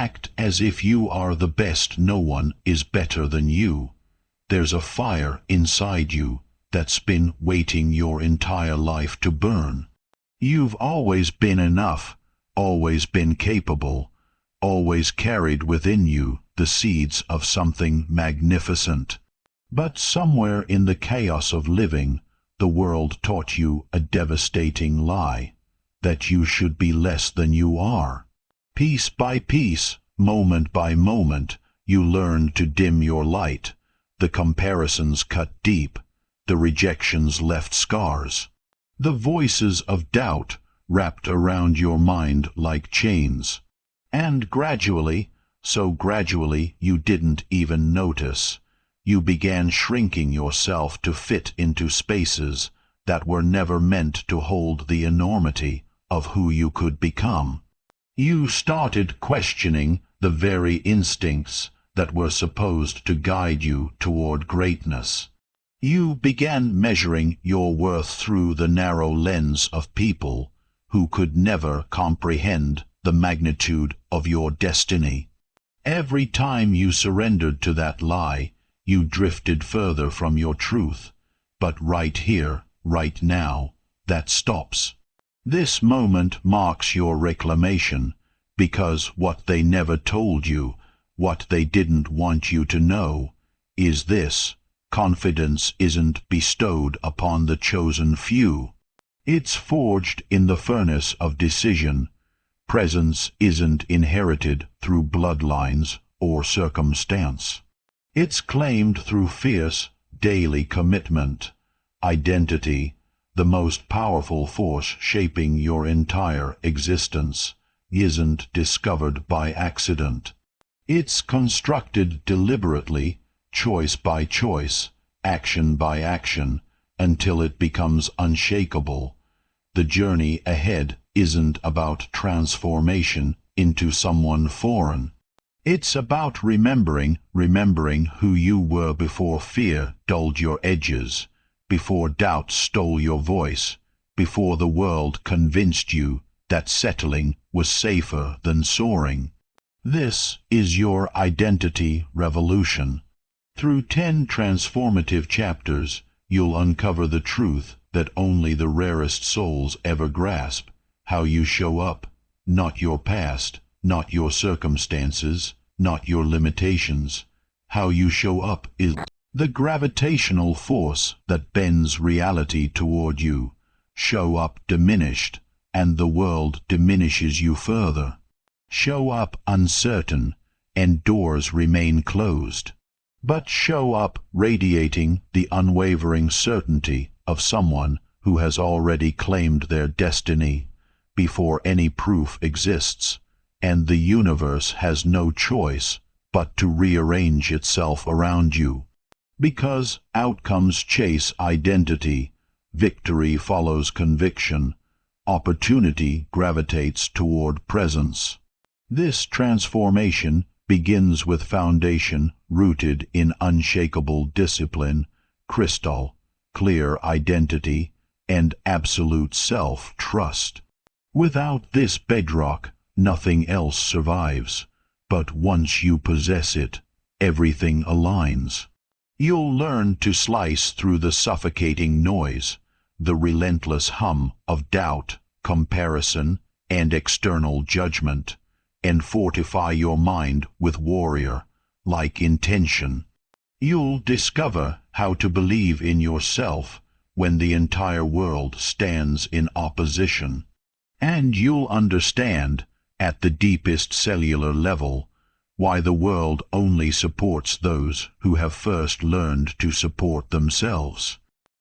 act as if you are the best. No one is better than you. There's a fire inside you that's been waiting your entire life to burn. You've always been enough, always been capable, always carried within you the seeds of something magnificent. But somewhere in the chaos of living, the world taught you a devastating lie, that you should be less than you are. Piece by piece, moment by moment, you learned to dim your light. The comparisons cut deep, the rejections left scars. The voices of doubt wrapped around your mind like chains. And gradually, so gradually you didn't even notice, you began shrinking yourself to fit into spaces that were never meant to hold the enormity of who you could become. You started questioning the very instincts that were supposed to guide you toward greatness. You began measuring your worth through the narrow lens of people who could never comprehend the magnitude of your destiny. Every time you surrendered to that lie, you drifted further from your truth. But right here, right now, that stops. This moment marks your reclamation, because what they never told you, what they didn't want you to know, is this: confidence isn't bestowed upon the chosen few. It's forged in the furnace of decision. Presence isn't inherited through bloodlines or circumstance. It's claimed through fierce, daily commitment. Identity, the most powerful force shaping your entire existence, isn't discovered by accident. It's constructed deliberately, choice by choice, action by action, until it becomes unshakable. The journey ahead isn't about transformation into someone foreign. It's about remembering who you were before fear dulled your edges, before doubt stole your voice, before the world convinced you that settling was safer than soaring. This is your identity revolution. Through 10 transformative chapters, you'll uncover the truth that only the rarest souls ever grasp: how you show up, not your past, not your circumstances, not your limitations. How you show up is the gravitational force that bends reality toward you. Show up diminished, and the world diminishes you further. Show up uncertain, and doors remain closed. But show up radiating the unwavering certainty of someone who has already claimed their destiny before any proof exists, and the universe has no choice but to rearrange itself around you. Because outcomes chase identity, victory follows conviction, opportunity gravitates toward presence. This transformation begins with foundation rooted in unshakable discipline, crystal clear identity, and absolute self-trust. Without this bedrock, nothing else survives. But once you possess it, everything aligns. You'll learn to slice through the suffocating noise, the relentless hum of doubt, comparison, and external judgment, and fortify your mind with warrior-like intention. You'll discover how to believe in yourself when the entire world stands in opposition. And you'll understand, at the deepest cellular level, why the world only supports those who have first learned to support themselves.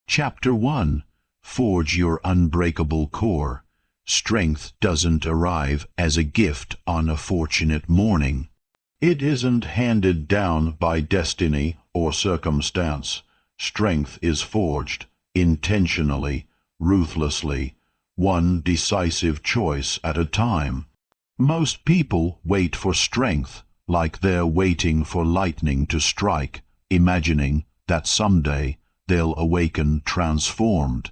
Chapter 1. Forge your unbreakable core. Strength doesn't arrive as a gift on a fortunate morning. It isn't handed down by destiny or circumstance. Strength is forged intentionally, ruthlessly, one decisive choice at a time. Most people wait for strength like they're waiting for lightning to strike, imagining that someday they'll awaken transformed,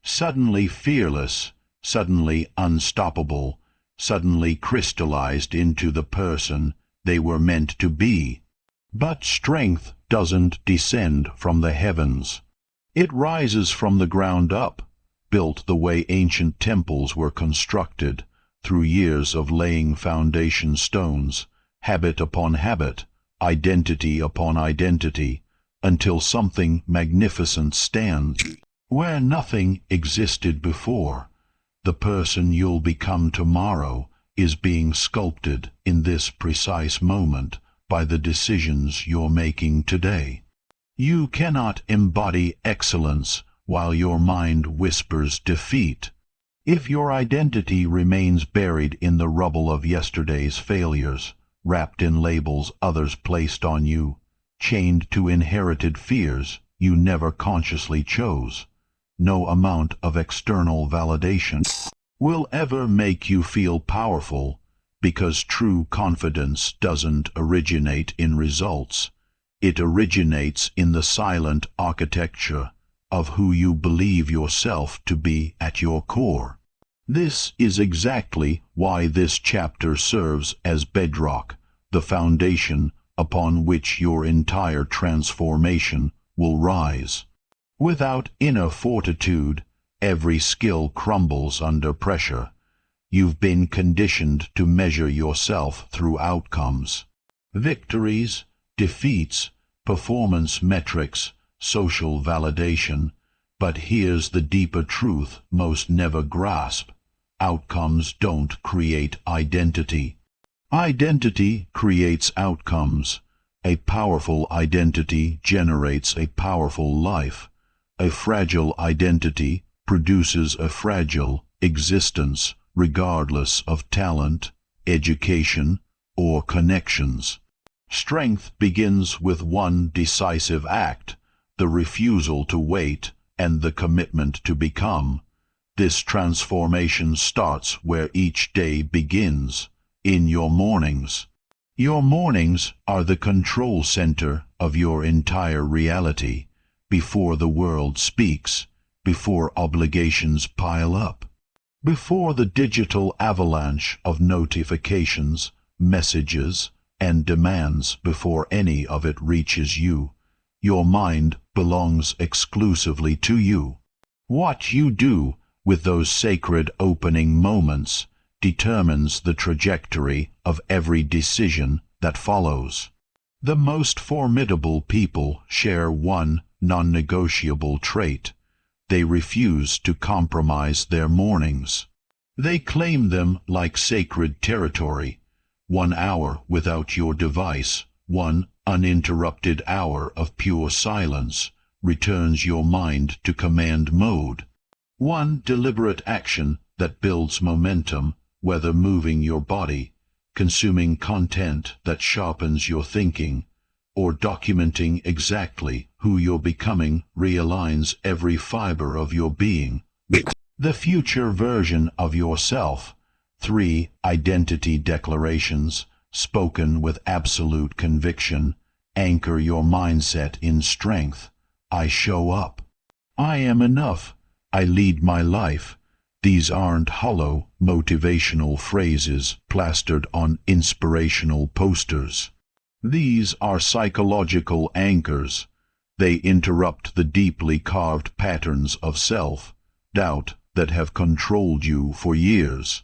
suddenly fearless, suddenly unstoppable, suddenly crystallized into the person they were meant to be. But strength doesn't descend from the heavens. It rises from the ground up, built the way ancient temples were constructed, through years of laying foundation stones, habit upon habit, identity upon identity, until something magnificent stands where nothing existed before. The person you'll become tomorrow is being sculpted in this precise moment by the decisions you're making today. You cannot embody excellence while your mind whispers defeat. If your identity remains buried in the rubble of yesterday's failures, wrapped in labels others placed on you, chained to inherited fears you never consciously chose, no amount of external validation will ever make you feel powerful, because true confidence doesn't originate in results. It originates in the silent architecture of who you believe yourself to be at your core. This is exactly why this chapter serves as bedrock, the foundation upon which your entire transformation will rise. Without inner fortitude, every skill crumbles under pressure. You've been conditioned to measure yourself through outcomes. Victories, defeats, performance metrics, social validation. But here's the deeper truth most never grasp. Outcomes don't create identity. Identity creates outcomes. A powerful identity generates a powerful life. A fragile identity produces a fragile existence, regardless of talent, education, or connections. Strength begins with one decisive act, the refusal to wait and the commitment to become. This transformation starts where each day begins, in your mornings. Your mornings are the control center of your entire reality, before the world speaks, before obligations pile up, before the digital avalanche of notifications, messages, and demands, before any of it reaches you. Your mind belongs exclusively to you. What you do with those sacred opening moments determines the trajectory of every decision that follows. The most formidable people share one non-negotiable trait. They refuse to compromise their mornings. They claim them like sacred territory. 1 hour without your device, one uninterrupted hour of pure silence, returns your mind to command mode. One deliberate action that builds momentum, whether moving your body, consuming content that sharpens your thinking, or documenting exactly who you're becoming, realigns every fiber of your being with the future version of yourself. 3 identity declarations, spoken with absolute conviction, anchor your mindset in strength. I show up. I am enough. I lead my life. These aren't hollow, motivational phrases plastered on inspirational posters. These are psychological anchors. They interrupt the deeply carved patterns of self-doubt that have controlled you for years.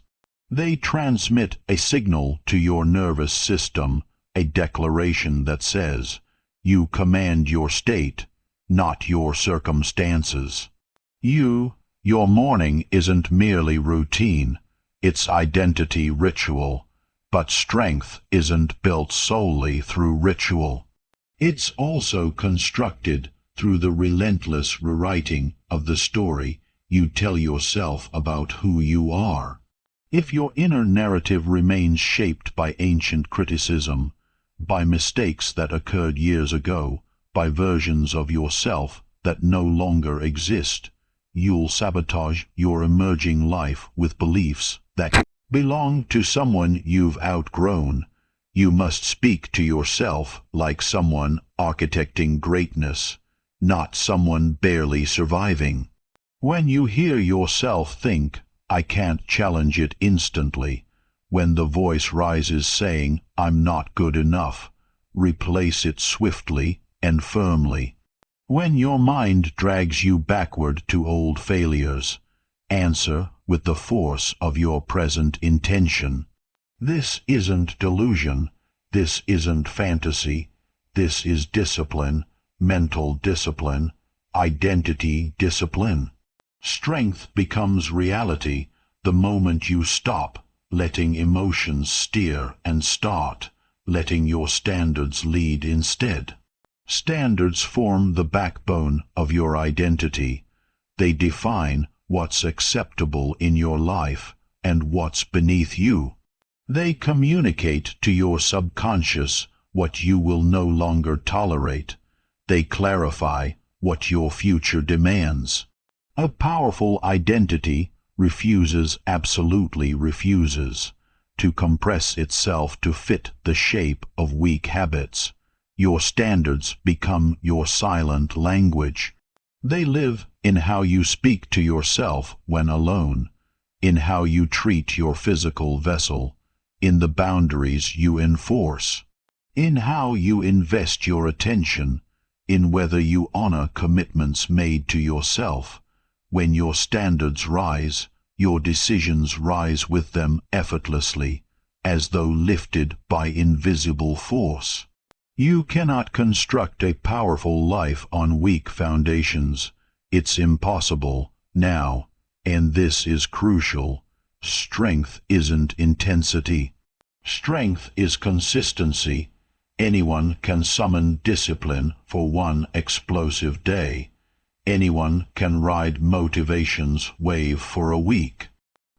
They transmit a signal to your nervous system, a declaration that says, you command your state, not your circumstances. Your morning isn't merely routine, it's identity ritual. But strength isn't built solely through ritual. It's also constructed through the relentless rewriting of the story you tell yourself about who you are. If your inner narrative remains shaped by ancient criticism, by mistakes that occurred years ago, by versions of yourself that no longer exist, you'll sabotage your emerging life with beliefs that belong to someone you've outgrown. You must speak to yourself like someone architecting greatness, not someone barely surviving. When you hear yourself think, I can't challenge it instantly, When the voice rises saying, "I'm not good enough," replace it swiftly and firmly. When your mind drags you backward to old failures, answer with the force of your present intention. This isn't delusion. This isn't fantasy. This is discipline, mental discipline, identity discipline. Strength becomes reality the moment you stop letting emotions steer and start letting your standards lead instead. Standards form the backbone of your identity. They define what's acceptable in your life and what's beneath you. They communicate to your subconscious what you will no longer tolerate. They clarify what your future demands. A powerful identity absolutely refuses, to compress itself to fit the shape of weak habits. Your standards become your silent language. They live in how you speak to yourself when alone, in how you treat your physical vessel, in the boundaries you enforce, in how you invest your attention, in whether you honor commitments made to yourself. When your standards rise, your decisions rise with them effortlessly, as though lifted by invisible force. You cannot construct a powerful life on weak foundations. It's impossible now, and this is crucial. Strength isn't intensity. Strength is consistency. Anyone can summon discipline for one explosive day. Anyone can ride motivation's wave for a week.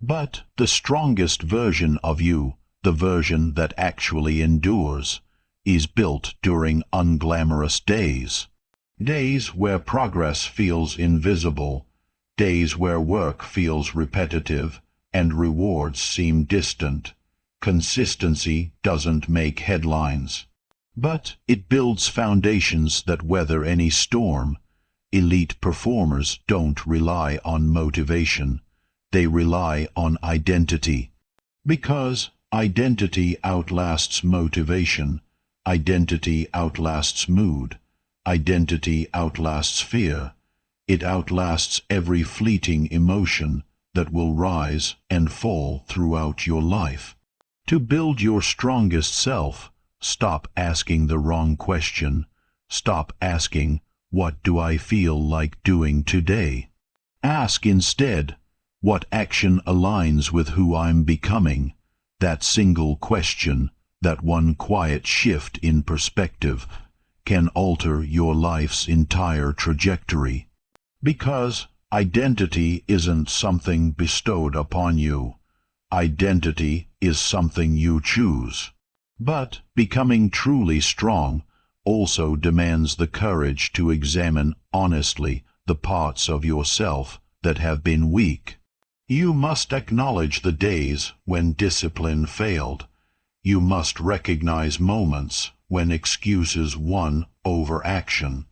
But the strongest version of you, the version that actually endures, is built during unglamorous days. Days where progress feels invisible, days where work feels repetitive and rewards seem distant. Consistency doesn't make headlines, but it builds foundations that weather any storm. Elite performers don't rely on motivation. They rely on identity. Because identity outlasts motivation. Identity outlasts mood. Identity outlasts fear. It outlasts every fleeting emotion that will rise and fall throughout your life. To build your strongest self, stop asking the wrong question. Stop asking, "What do I feel like doing today?" Ask instead, "What action aligns with who I'm becoming?" That single question, that one quiet shift in perspective, can alter your life's entire trajectory. Because identity isn't something bestowed upon you. Identity is something you choose. But becoming truly strong also demands the courage to examine honestly the parts of yourself that have been weak. You must acknowledge the days when discipline failed. You must recognize moments when excuses won over action.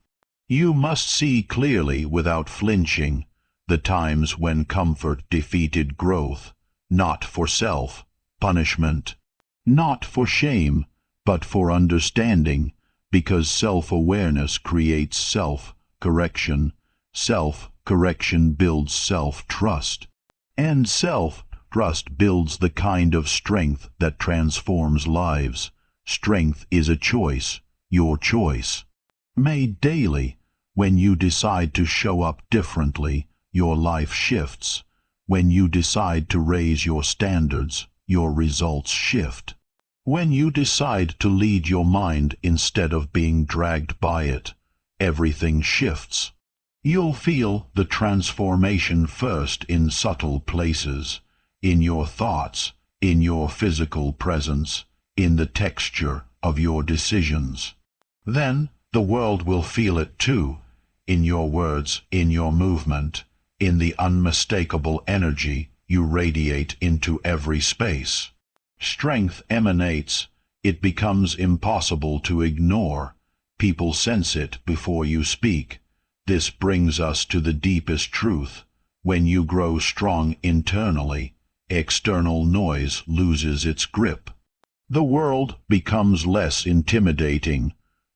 You must see clearly without flinching the times when comfort defeated growth, not for self-punishment, not for shame, but for understanding, because self-awareness creates self-correction. Self-correction builds self-trust, and self-trust builds the kind of strength that transforms lives. Strength is a choice, your choice, made daily. When you decide to show up differently, your life shifts. When you decide to raise your standards, your results shift. When you decide to lead your mind instead of being dragged by it, everything shifts. You'll feel the transformation first in subtle places, in your thoughts, in your physical presence, in the texture of your decisions. Then the world will feel it too, in your words, in your movement, in the unmistakable energy you radiate into every space. Strength emanates. It becomes impossible to ignore. People sense it before you speak. This brings us to the deepest truth. When you grow strong internally, external noise loses its grip. The world becomes less intimidating.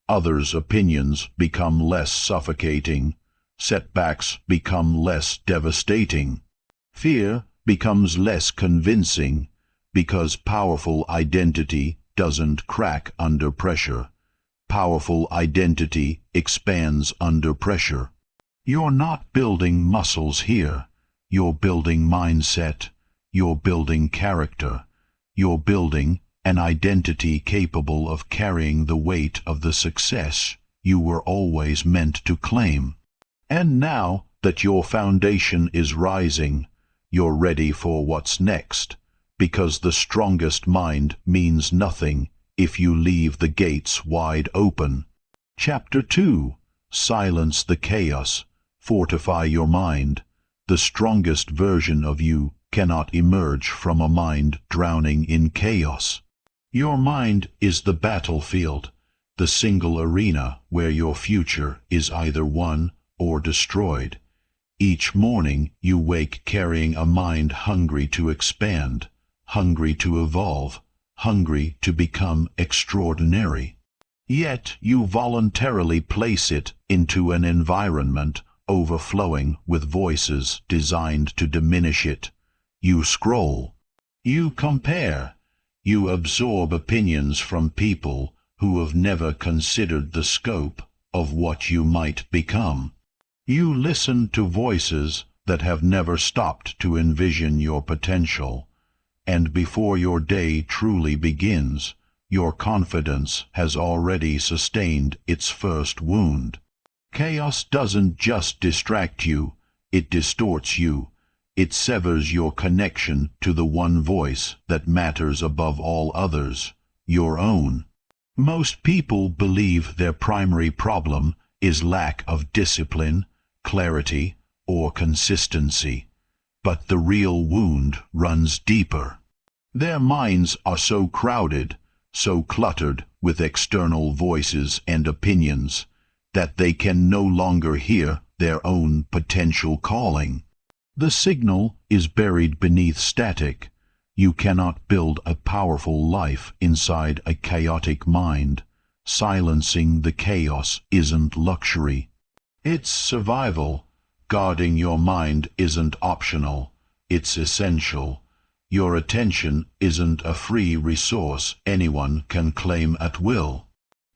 Others' opinions become less suffocating. Setbacks become less devastating. Fear becomes less convincing, because powerful identity doesn't crack under pressure. Powerful identity expands under pressure. You're not building muscles here. You're building mindset. You're building character. You're building an identity capable of carrying the weight of the success you were always meant to claim. And now that your foundation is rising, you're ready for what's next, because the strongest mind means nothing if you leave the gates wide open. Chapter 2. Silence the chaos. Fortify your mind. The strongest version of you cannot emerge from a mind drowning in chaos. Your mind is the battlefield, the single arena where your future is either won or destroyed. Each morning you wake carrying a mind hungry to expand, hungry to evolve, hungry to become extraordinary. Yet you voluntarily place it into an environment overflowing with voices designed to diminish it. You scroll. You compare. You absorb opinions from people who have never considered the scope of what you might become. You listen to voices that have never stopped to envision your potential, and before your day truly begins, your confidence has already sustained its first wound. Chaos doesn't just distract you, it distorts you. It severs your connection to the one voice that matters above all others, your own. Most people believe their primary problem is lack of discipline, clarity, or consistency. But the real wound runs deeper. Their minds are so crowded, so cluttered with external voices and opinions, that they can no longer hear their own potential calling. The signal is buried beneath static. You cannot build a powerful life inside a chaotic mind. Silencing the chaos isn't luxury. It's survival. Guarding your mind isn't optional. It's essential. Your attention isn't a free resource anyone can claim at will.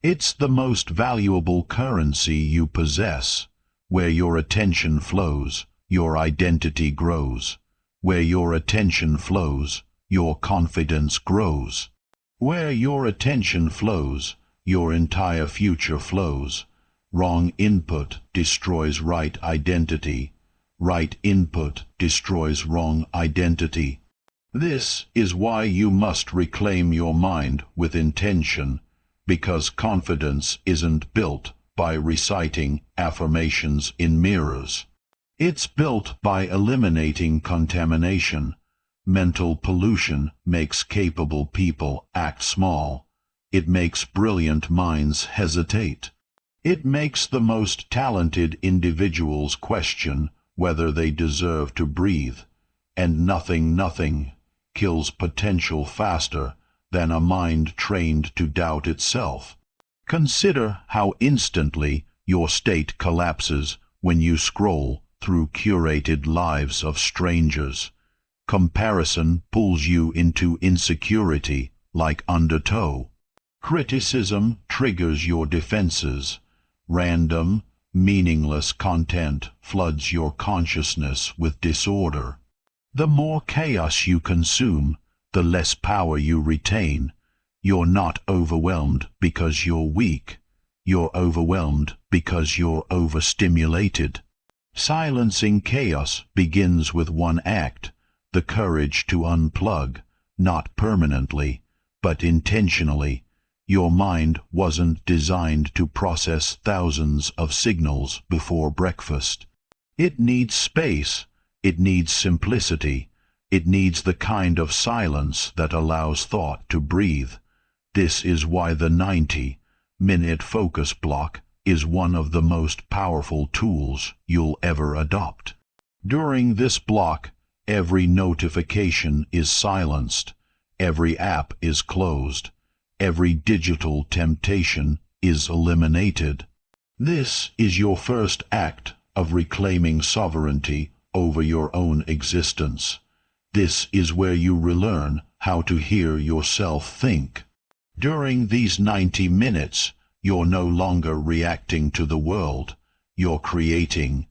It's the most valuable currency you possess. Where your attention flows, your identity grows. Where your attention flows, your confidence grows. Where your attention flows, your entire future flows. Wrong input destroys right identity. Right input destroys wrong identity. This is why you must reclaim your mind with intention, because confidence isn't built by reciting affirmations in mirrors. It's built by eliminating contamination. Mental pollution makes capable people act small. It makes brilliant minds hesitate. It makes the most talented individuals question whether they deserve to breathe. And nothing kills potential faster than a mind trained to doubt itself. Consider how instantly your state collapses when you scroll through curated lives of strangers. Comparison pulls you into insecurity like undertow. Criticism triggers your defenses. Random, meaningless content floods your consciousness with disorder. The more chaos you consume, the less power you retain. You're not overwhelmed because you're weak. You're overwhelmed because you're overstimulated. Silencing chaos begins with one act, the courage to unplug, not permanently, but intentionally. Your mind wasn't designed to process thousands of signals before breakfast. It needs space. It needs simplicity. It needs the kind of silence that allows thought to breathe. This is why the 90-minute focus block is one of the most powerful tools you'll ever adopt. During this block, Every notification is silenced. Every app is closed. Every digital temptation is eliminated. This is your first act of reclaiming sovereignty over your own existence. This is where you relearn how to hear yourself think. During these 90 minutes, you're no longer reacting to the world. You're creating.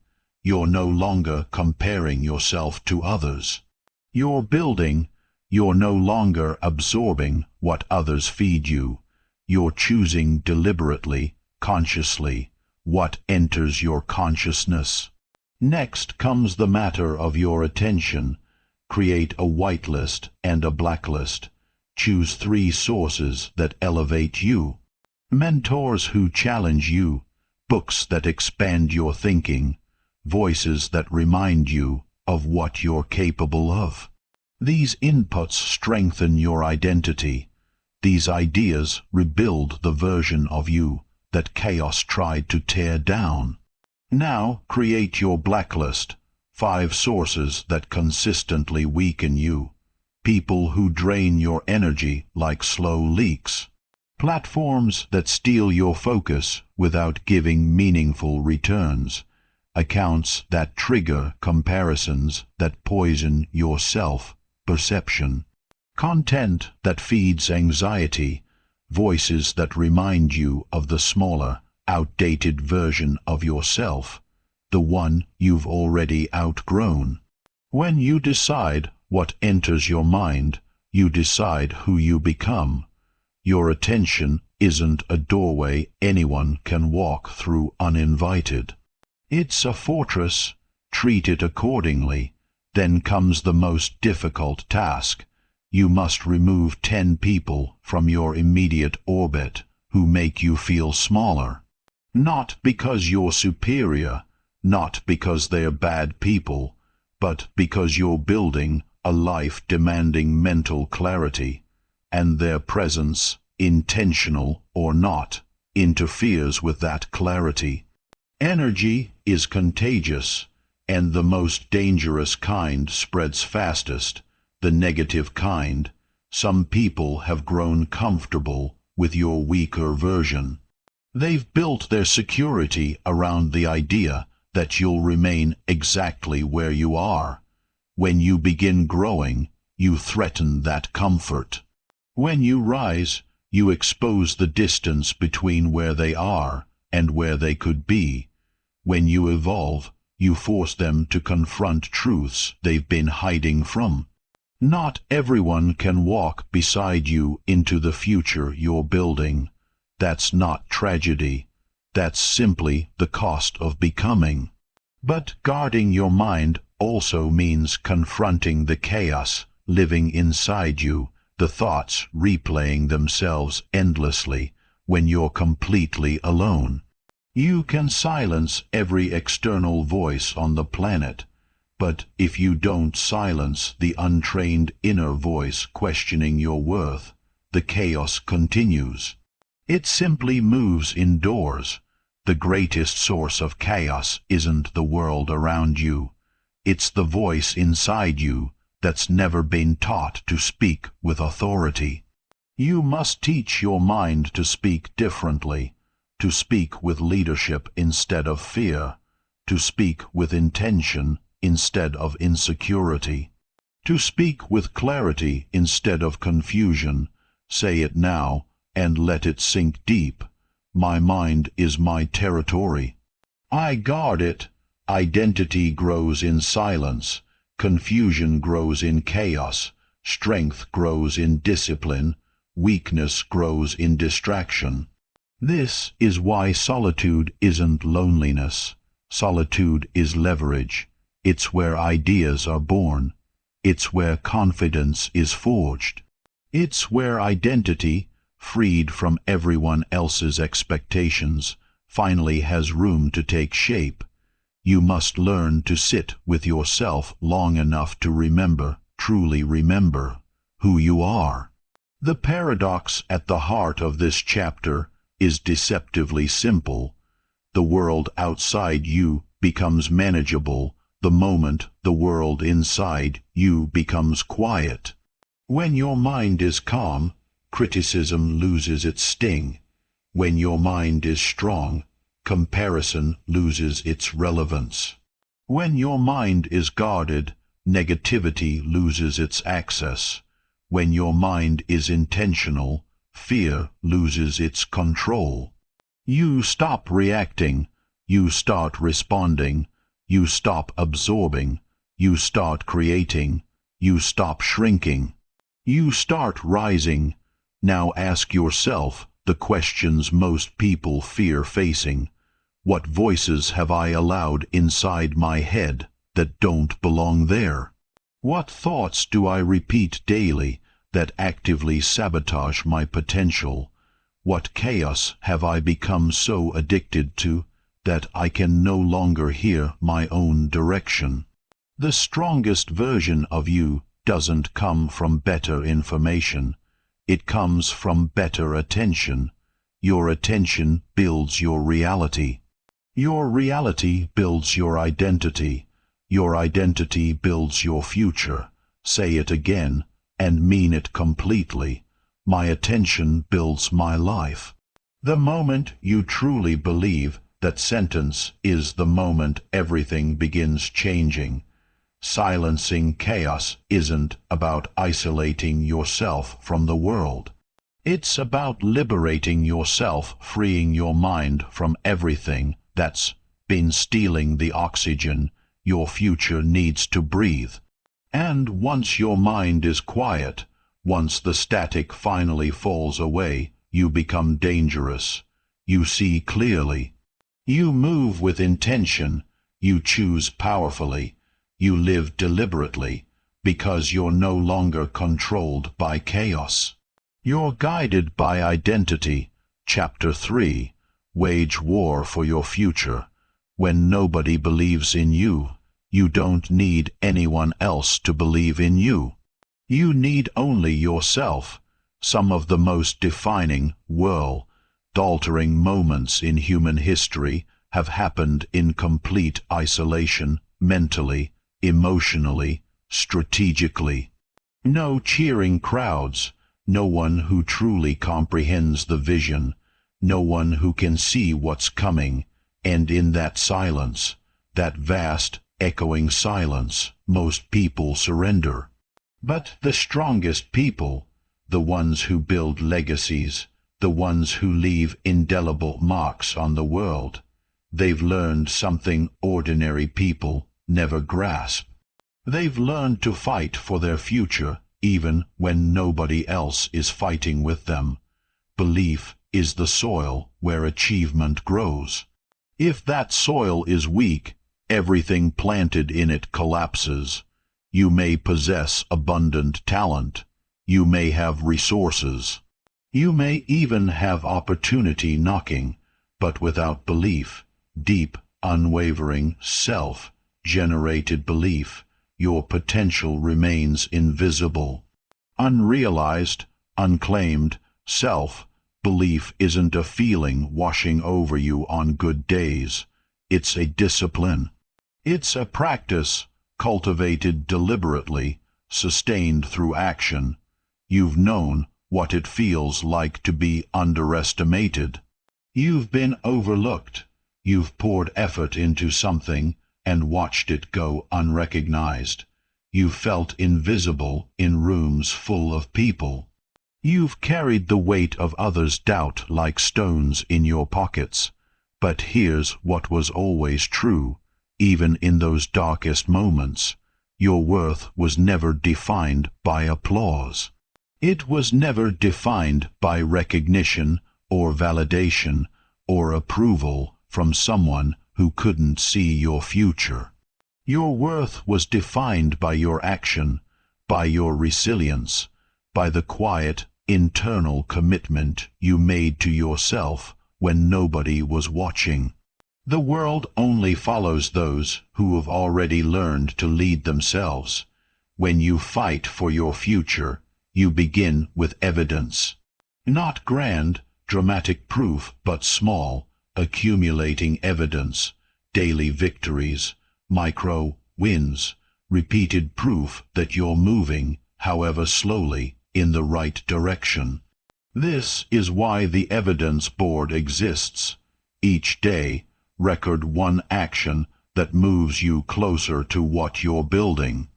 You're no longer comparing yourself to others. You're building. You're no longer absorbing what others feed you. You're choosing deliberately, consciously, what enters your consciousness. Next comes the matter of your attention. Create a whitelist and a blacklist. Choose 3 sources that elevate you. Mentors who challenge you. Books that expand your thinking. Voices that remind you of what you're capable of. These inputs strengthen your identity. These ideas rebuild the version of you that chaos tried to tear down. Now create your blacklist. 5 sources that consistently weaken you. People who drain your energy like slow leaks. Platforms that steal your focus without giving meaningful returns. Accounts that trigger comparisons that poison your self-perception. Content that feeds anxiety. Voices that remind you of the smaller, outdated version of yourself, the one you've already outgrown. When you decide what enters your mind, you decide who you become. Your attention isn't a doorway anyone can walk through uninvited. It's a fortress. Treat it accordingly. Then comes the most difficult task. You must remove 10 people from your immediate orbit who make you feel smaller. Not because you're superior, not because they're bad people, but because you're building a life demanding mental clarity, and their presence, intentional or not, interferes with that clarity. Energy is contagious, and the most dangerous kind spreads fastest, the negative kind. Some people have grown comfortable with your weaker version. They've built their security around the idea that you'll remain exactly where you are. When you begin growing, you threaten that comfort. When you rise, you expose the distance between where they are and where they could be. When you evolve, you force them to confront truths they've been hiding from. Not everyone can walk beside you into the future you're building. That's not tragedy. That's simply the cost of becoming. But guarding your mind also means confronting the chaos living inside you, the thoughts replaying themselves endlessly when you're completely alone. You can silence every external voice on the planet, but if you don't silence the untrained inner voice questioning your worth, the chaos continues. It simply moves indoors. The greatest source of chaos isn't the world around you. It's the voice inside you that's never been taught to speak with authority. You must teach your mind to speak differently, to speak with leadership instead of fear, to speak with intention instead of insecurity, to speak with clarity instead of confusion. Say it now and let it sink deep. My mind is my territory. I guard it. Identity grows in silence. Confusion grows in chaos. Strength grows in discipline. Weakness grows in distraction. This is why solitude isn't loneliness. Solitude is leverage. It's where ideas are born. It's where confidence is forged. It's where identity, freed from everyone else's expectations, finally has room to take shape. You must learn to sit with yourself long enough to remember, truly remember, who you are. The paradox at the heart of this chapter is deceptively simple. The world outside you becomes manageable the moment the world inside you becomes quiet. When your mind is calm, criticism loses its sting. When your mind is strong, comparison loses its relevance. When your mind is guarded, negativity loses its access. When your mind is intentional, fear loses its control. You stop reacting, you start responding, you stop absorbing, you start creating, you stop shrinking. You start rising. Now ask yourself the questions most people fear facing. What voices have I allowed inside my head that don't belong there? What thoughts do I repeat daily that actively sabotage my potential? What chaos have I become so addicted to that I can no longer hear my own direction? The strongest version of you doesn't come from better information. It comes from better attention. Your attention builds your reality. Your reality builds your identity. Your identity builds your future. Say it again, and mean it completely. My attention builds my life. The moment you truly believe that sentence is the moment everything begins changing. Silencing chaos isn't about isolating yourself from the world. It's about liberating yourself, freeing your mind from everything that's been stealing the oxygen your future needs to breathe. And once your mind is quiet, once the static finally falls away, you become dangerous. You see clearly. You move with intention. You choose powerfully. You live deliberately, because you're no longer controlled by chaos. You're guided by identity. Chapter 3. Wage war for your future. When nobody believes in you, you don't need anyone else to believe in you. You need only yourself. Some of the most defining, world-altering moments in human history have happened in complete isolation, mentally, emotionally, strategically. No cheering crowds, no one who truly comprehends the vision, no one who can see what's coming, and in that silence, that vast, echoing silence, most people surrender. But the strongest people, the ones who build legacies, the ones who leave indelible marks on the world, they've learned something ordinary people never grasp. They've learned to fight for their future even when nobody else is fighting with them. Belief is the soil where achievement grows. If that soil is weak, everything planted in it collapses. You may possess abundant talent. You may have resources. You may even have opportunity knocking, but without belief, deep, unwavering, self-generated belief, your potential remains invisible. Unrealized, unclaimed, self-belief isn't a feeling washing over you on good days. It's a discipline. It's a practice, cultivated deliberately, sustained through action. You've known what it feels like to be underestimated. You've been overlooked. You've poured effort into something and watched it go unrecognized. You've felt invisible in rooms full of people. You've carried the weight of others' doubt like stones in your pockets. But here's what was always true, even in those darkest moments. Your worth was never defined by applause. It was never defined by recognition or validation or approval from someone who couldn't see your future. Your worth was defined by your action, by your resilience, by the quiet, internal commitment you made to yourself when nobody was watching. The world only follows those who have already learned to lead themselves. When you fight for your future, you begin with evidence. Not grand, dramatic proof, but small, accumulating evidence, daily victories, micro wins, repeated proof that you're moving, however slowly, in the right direction. This is why the evidence board exists. Each day, record one action that moves you closer to what you're building.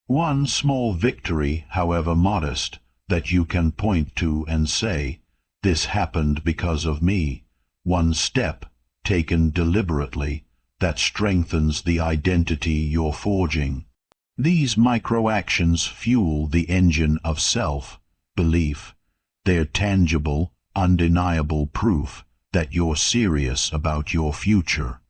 One small victory, however modest, that you can point to and say, "This happened because of me." One step, taken deliberately, that strengthens the identity you're forging. These micro-actions fuel the engine of self-belief. They're tangible, undeniable proof that you're serious about your future.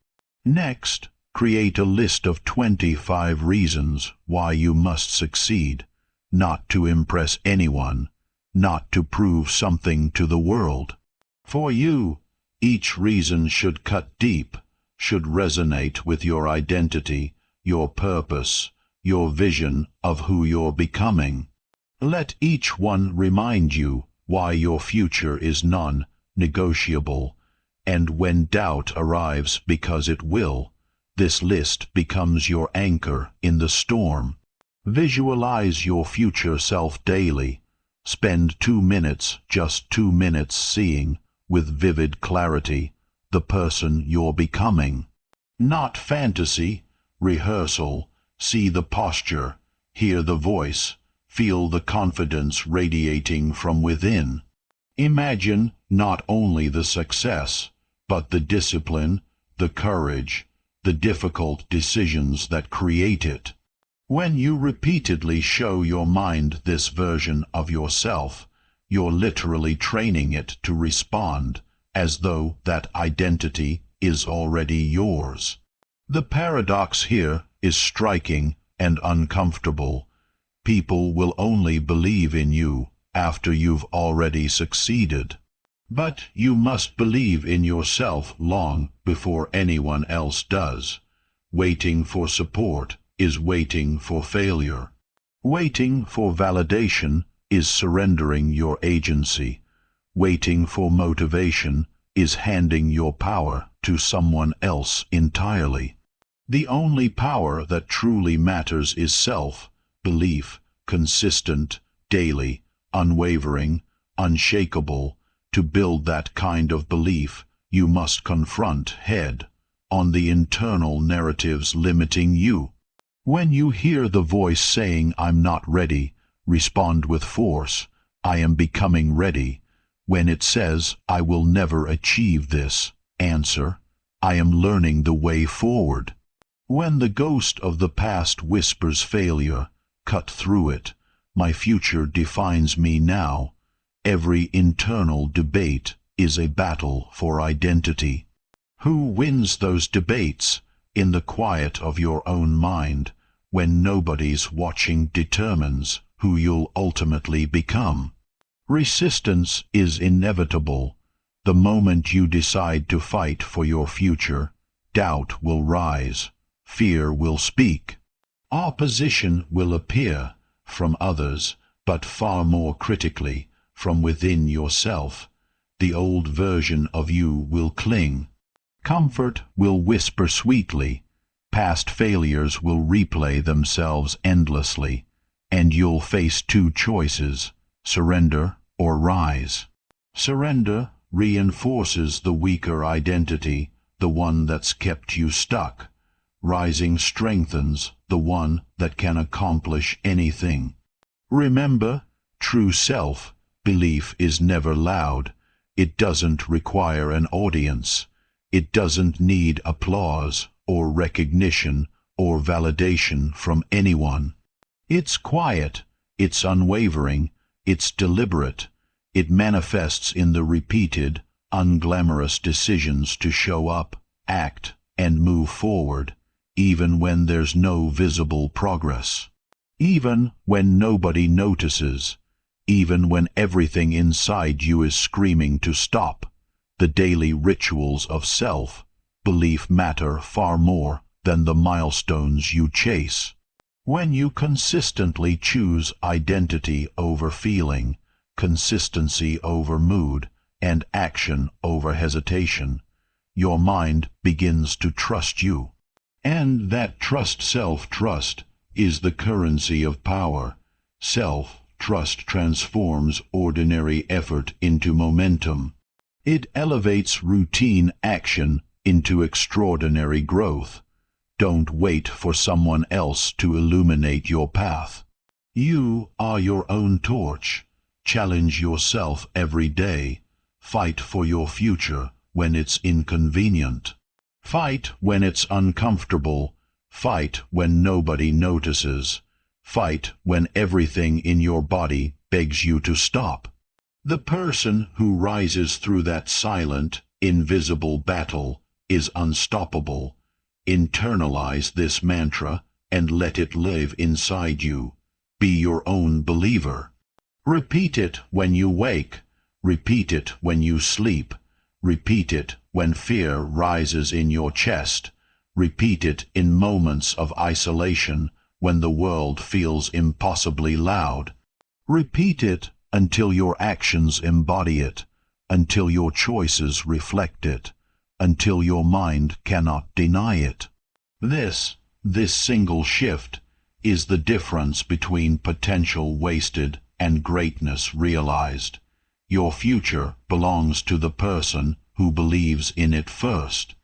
Next, create a list of 25 reasons why you must succeed, not to impress anyone, not to prove something to the world. For you, each reason should cut deep, should resonate with your identity, your purpose, your vision of who you're becoming. Let each one remind you why your future is non-negotiable, and when doubt arrives, because it will, this list becomes your anchor in the storm. Visualize your future self daily. Spend 2 minutes, just 2 minutes, seeing, with vivid clarity, the person you're becoming. Not fantasy, rehearsal. See the posture, hear the voice, feel the confidence radiating from within. Imagine not only the success, but the discipline, the courage, the difficult decisions that create it. When you repeatedly show your mind this version of yourself, you're literally training it to respond, as though that identity is already yours. The paradox here is striking and uncomfortable. People will only believe in you after you've already succeeded. But you must believe in yourself long before anyone else does. Waiting for support is waiting for failure. Waiting for validation is surrendering your agency. Waiting for motivation is handing your power to someone else entirely. The only power that truly matters is self-belief, consistent, daily, unwavering, unshakable. To build that kind of belief, you must confront head-on the internal narratives limiting you. When you hear the voice saying, "I'm not ready," respond with force, "I am becoming ready." When it says, "I will never achieve this," answer, "I am learning the way forward." When the ghost of the past whispers failure, cut through it. "My future defines me now." Every internal debate is a battle for identity. Who wins those debates? In the quiet of your own mind, when nobody's watching, determines who you'll ultimately become. Resistance is inevitable. The moment you decide to fight for your future, doubt will rise, fear will speak. Opposition will appear from others, but far more critically, from within yourself. The old version of you will cling. Comfort will whisper sweetly. Past failures will replay themselves endlessly, and you'll face two choices: surrender or rise. Surrender reinforces the weaker identity, the one that's kept you stuck. Rising strengthens the one that can accomplish anything. Remember, true self-belief is never loud. It doesn't require an audience. It doesn't need applause or recognition or validation from anyone. It's quiet, it's unwavering, it's deliberate. It manifests in the repeated, unglamorous decisions to show up, act, and move forward, even when there's no visible progress. Even when nobody notices. Even when everything inside you is screaming to stop. The daily rituals of self-belief matter far more than the milestones you chase. When you consistently choose identity over feeling, consistency over mood, and action over hesitation, your mind begins to trust you. And that self-trust, is the currency of power. Self-trust transforms ordinary effort into momentum. It elevates routine action into extraordinary growth. Don't wait for someone else to illuminate your path. You are your own torch. Challenge yourself every day. Fight for your future when it's inconvenient. Fight when it's uncomfortable. Fight when nobody notices. Fight when everything in your body begs you to stop. The person who rises through that silent, invisible battle is unstoppable. Internalize this mantra and let it live inside you. Be your own believer. Repeat it when you wake. Repeat it when you sleep. Repeat it when fear rises in your chest. Repeat it in moments of isolation when the world feels impossibly loud. Repeat it until your actions embody it, until your choices reflect it, until your mind cannot deny it. This single shift is the difference between potential wasted and greatness realized. Your future belongs to the person who believes in it first.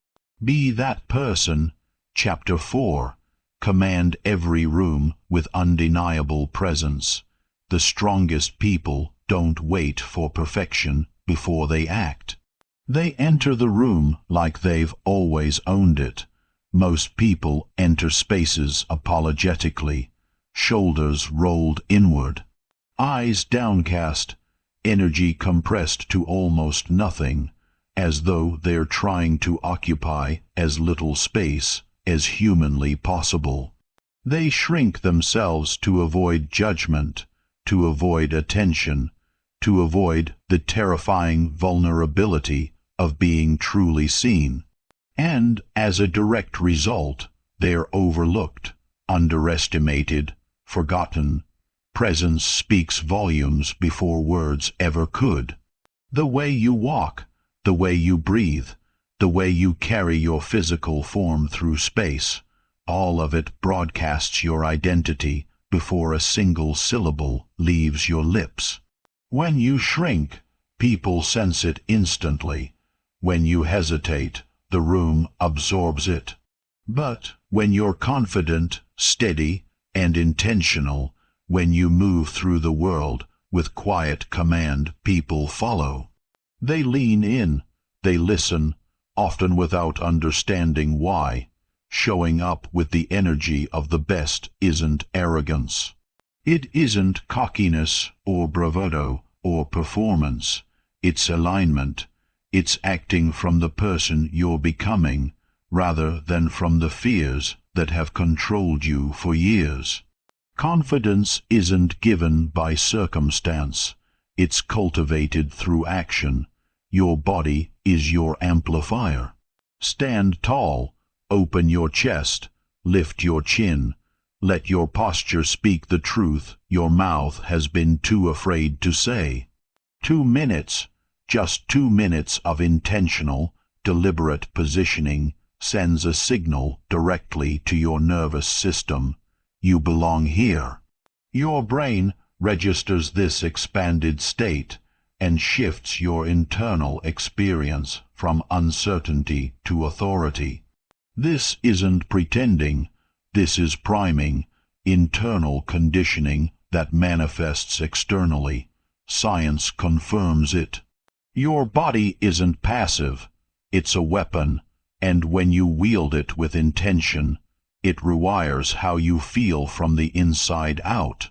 Be that person. Chapter 4. Command every room with undeniable presence. The strongest people don't wait for perfection before they act. They enter the room like they've always owned it. Most people enter spaces apologetically, shoulders rolled inward, eyes downcast, energy compressed to almost nothing, as though they're trying to occupy as little space as humanly possible. They shrink themselves to avoid judgment, to avoid attention, to avoid the terrifying vulnerability of being truly seen. And as a direct result, they're overlooked, underestimated, forgotten. Presence speaks volumes before words ever could. The way you walk, the way you breathe, the way you carry your physical form through space, all of it broadcasts your identity before a single syllable leaves your lips. When you shrink, people sense it instantly. When you hesitate, the room absorbs it. But when you're confident, steady, and intentional, when you move through the world with quiet command, people follow. They lean in, they listen, often without understanding why. Showing up with the energy of the best isn't arrogance. It isn't cockiness or bravado or performance. It's alignment. It's acting from the person you're becoming, rather than from the fears that have controlled you for years. Confidence isn't given by circumstance. It's cultivated through action. Your body is your amplifier. Stand tall, open your chest, lift your chin. Let your posture speak the truth your mouth has been too afraid to say. 2 minutes, just 2 minutes of intentional, deliberate positioning sends a signal directly to your nervous system. You belong here. Your brain registers this expanded state and shifts your internal experience from uncertainty to authority. This isn't pretending. This is priming, internal conditioning that manifests externally. Science confirms it. Your body isn't passive. It's a weapon, and when you wield it with intention, it rewires how you feel from the inside out.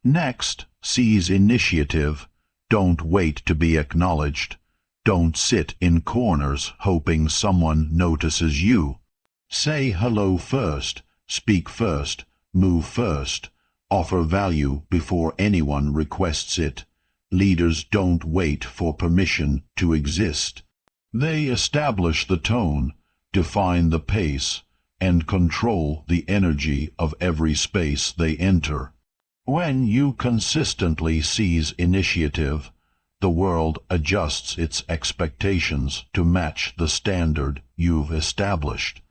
Next, seize initiative. Don't wait to be acknowledged. Don't sit in corners hoping someone notices you. Say hello first, speak first, move first, offer value before anyone requests it. Leaders don't wait for permission to exist. They establish the tone, define the pace, and control the energy of every space they enter. When you consistently seize initiative, the world adjusts its expectations to match the standard you've established.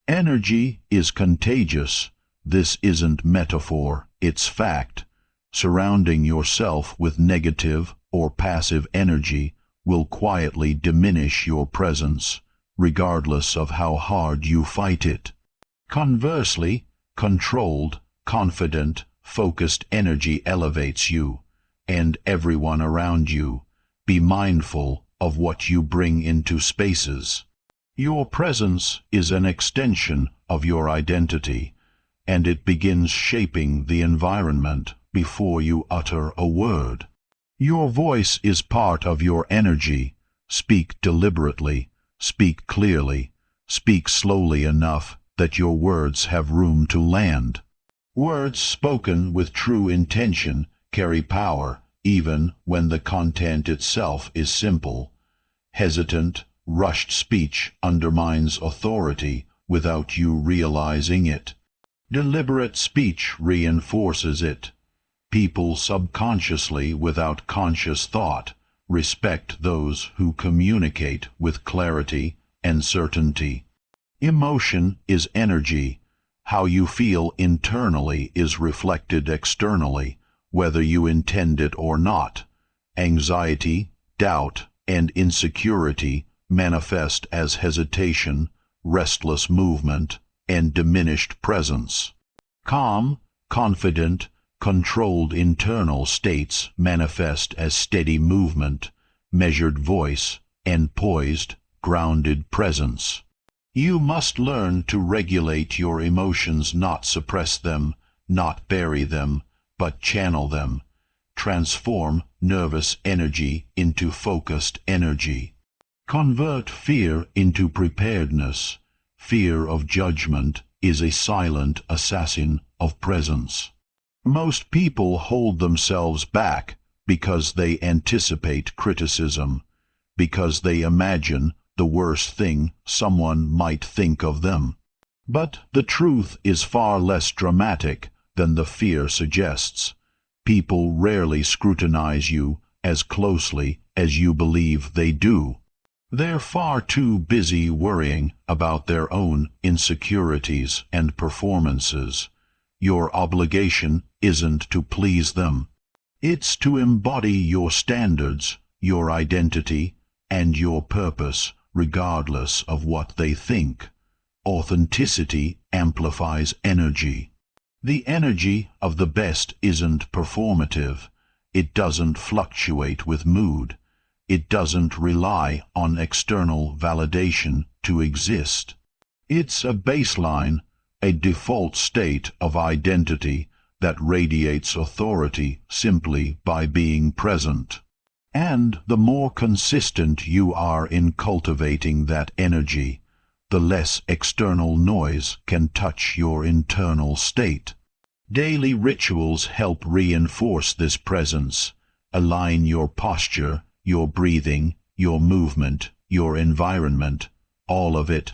Energy is contagious. This isn't metaphor, it's fact. Surrounding yourself with negative or passive energy will quietly diminish your presence, regardless of how hard you fight it. Conversely, controlled, confident, focused energy elevates you and everyone around you. Be mindful of what you bring into spaces. Your presence is an extension of your identity, and it begins shaping the environment before you utter a word. Your voice is part of your energy. Speak deliberately, speak clearly, speak slowly enough that your words have room to land. Words spoken with true intention carry power, even when the content itself is simple. Hesitant, rushed speech undermines authority without you realizing it. Deliberate speech reinforces it. People subconsciously, without conscious thought, respect those who communicate with clarity and certainty. Emotion is energy. How you feel internally is reflected externally, whether you intend it or not. Anxiety, doubt, and insecurity manifest as hesitation, restless movement, and diminished presence. Calm, confident, controlled internal states manifest as steady movement, measured voice, and poised, grounded presence. You must learn to regulate your emotions, not suppress them, not bury them, but channel them. Transform nervous energy into focused energy. Convert fear into preparedness. Fear of judgment is a silent assassin of presence. Most people hold themselves back because they anticipate criticism, because they imagine the worst thing someone might think of them. But the truth is far less dramatic than the fear suggests. People rarely scrutinize you as closely as you believe they do. They're far too busy worrying about their own insecurities and performances. Your obligation isn't to please them. It's to embody your standards, your identity, and your purpose, regardless of what they think. Authenticity amplifies energy. The energy of the best isn't performative. It doesn't fluctuate with mood. It doesn't rely on external validation to exist. It's a baseline, a default state of identity that radiates authority simply by being present. And the more consistent you are in cultivating that energy, the less external noise can touch your internal state. Daily rituals help reinforce this presence. Align your posture, your breathing, your movement, your environment, all of it,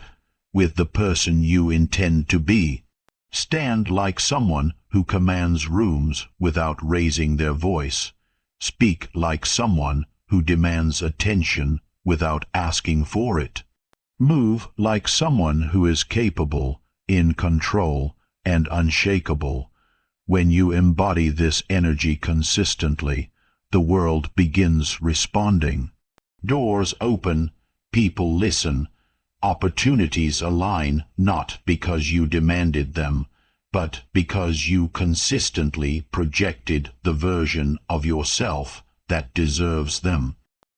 with the person you intend to be. Stand like someone who commands rooms without raising their voice. Speak like someone who demands attention without asking for it. Move like someone who is capable, in control, and unshakable. When you embody this energy consistently, the world begins responding. Doors open, people listen, opportunities align, not because you demanded them, but because you consistently projected the version of yourself that deserves them.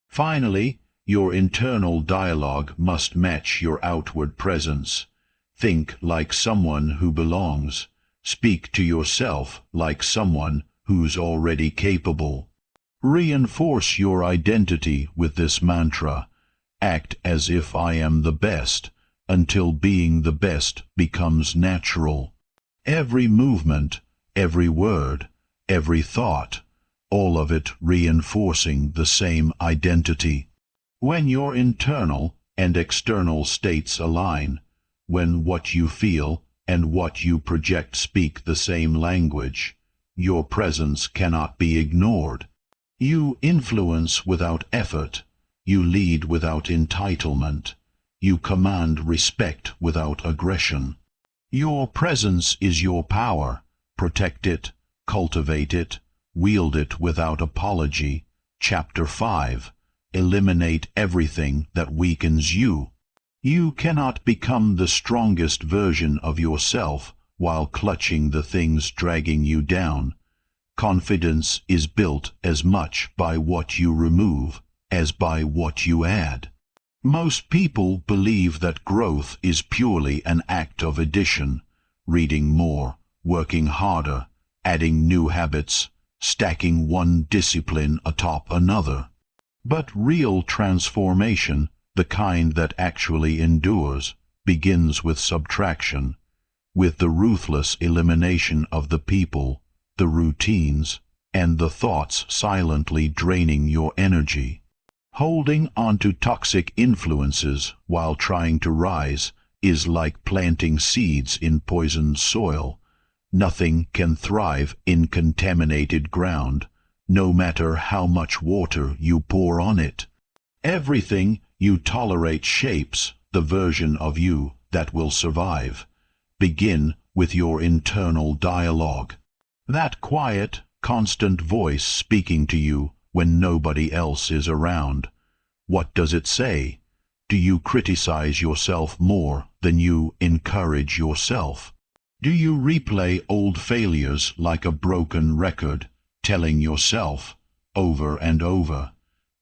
Finally, your internal dialogue must match your outward presence. Think like someone who belongs. Speak to yourself like someone who's already capable. Reinforce your identity with this mantra. Act as if I am the best, until being the best becomes natural. Every movement, every word, every thought, all of it reinforcing the same identity. When your internal and external states align, when what you feel and what you project speak the same language, your presence cannot be ignored. You influence without effort. You lead without entitlement. You command respect without aggression. Your presence is your power. Protect it, cultivate it, wield it without apology. Chapter 5. Eliminate everything that weakens you. You cannot become the strongest version of yourself while clutching the things dragging you down. Confidence is built as much by what you remove as by what you add. Most people believe that growth is purely an act of addition, reading more, working harder, adding new habits, stacking one discipline atop another. But real transformation, the kind that actually endures, begins with subtraction, with the ruthless elimination of the people, the routines, and the thoughts silently draining your energy. Holding onto toxic influences while trying to rise is like planting seeds in poisoned soil. Nothing can thrive in contaminated ground, no matter how much water you pour on it. Everything you tolerate shapes the version of you that will survive. Begin with your internal dialogue. That quiet, constant voice speaking to you when nobody else is around. What does it say? Do you criticize yourself more than you encourage yourself? Do you replay old failures like a broken record, telling yourself, over and over,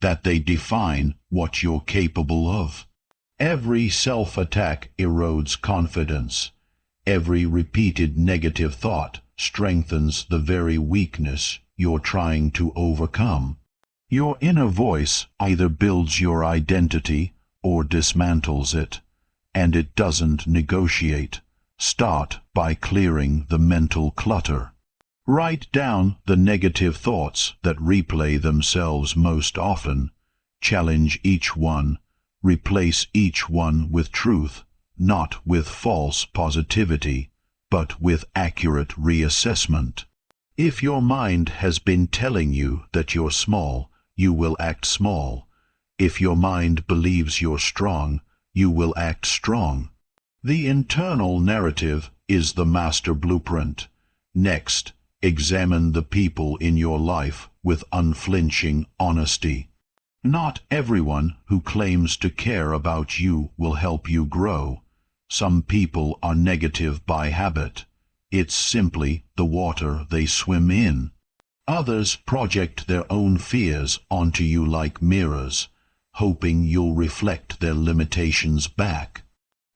that they define what you're capable of? Every self-attack erodes confidence. Every repeated negative thought strengthens the very weakness you're trying to overcome. Your inner voice either builds your identity or dismantles it, and it doesn't negotiate. Start by clearing the mental clutter. Write down the negative thoughts that replay themselves most often. Challenge each one. Replace each one with truth, not with false positivity, but with accurate reassessment. If your mind has been telling you that you're small, you will act small. If your mind believes you're strong, you will act strong. The internal narrative is the master blueprint. Next, examine the people in your life with unflinching honesty. Not everyone who claims to care about you will help you grow. Some people are negative by habit. It's simply the water they swim in. Others project their own fears onto you like mirrors, hoping you'll reflect their limitations back.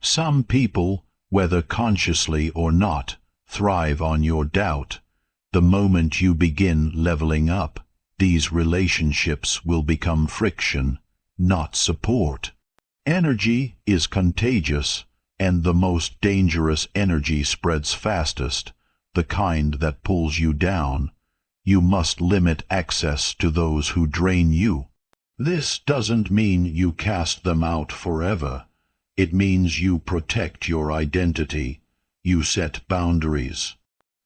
Some people, whether consciously or not, thrive on your doubt. The moment you begin leveling up, these relationships will become friction, not support. Energy is contagious, and the most dangerous energy spreads fastest, the kind that pulls you down. You must limit access to those who drain you. This doesn't mean you cast them out forever. It means you protect your identity. You set boundaries.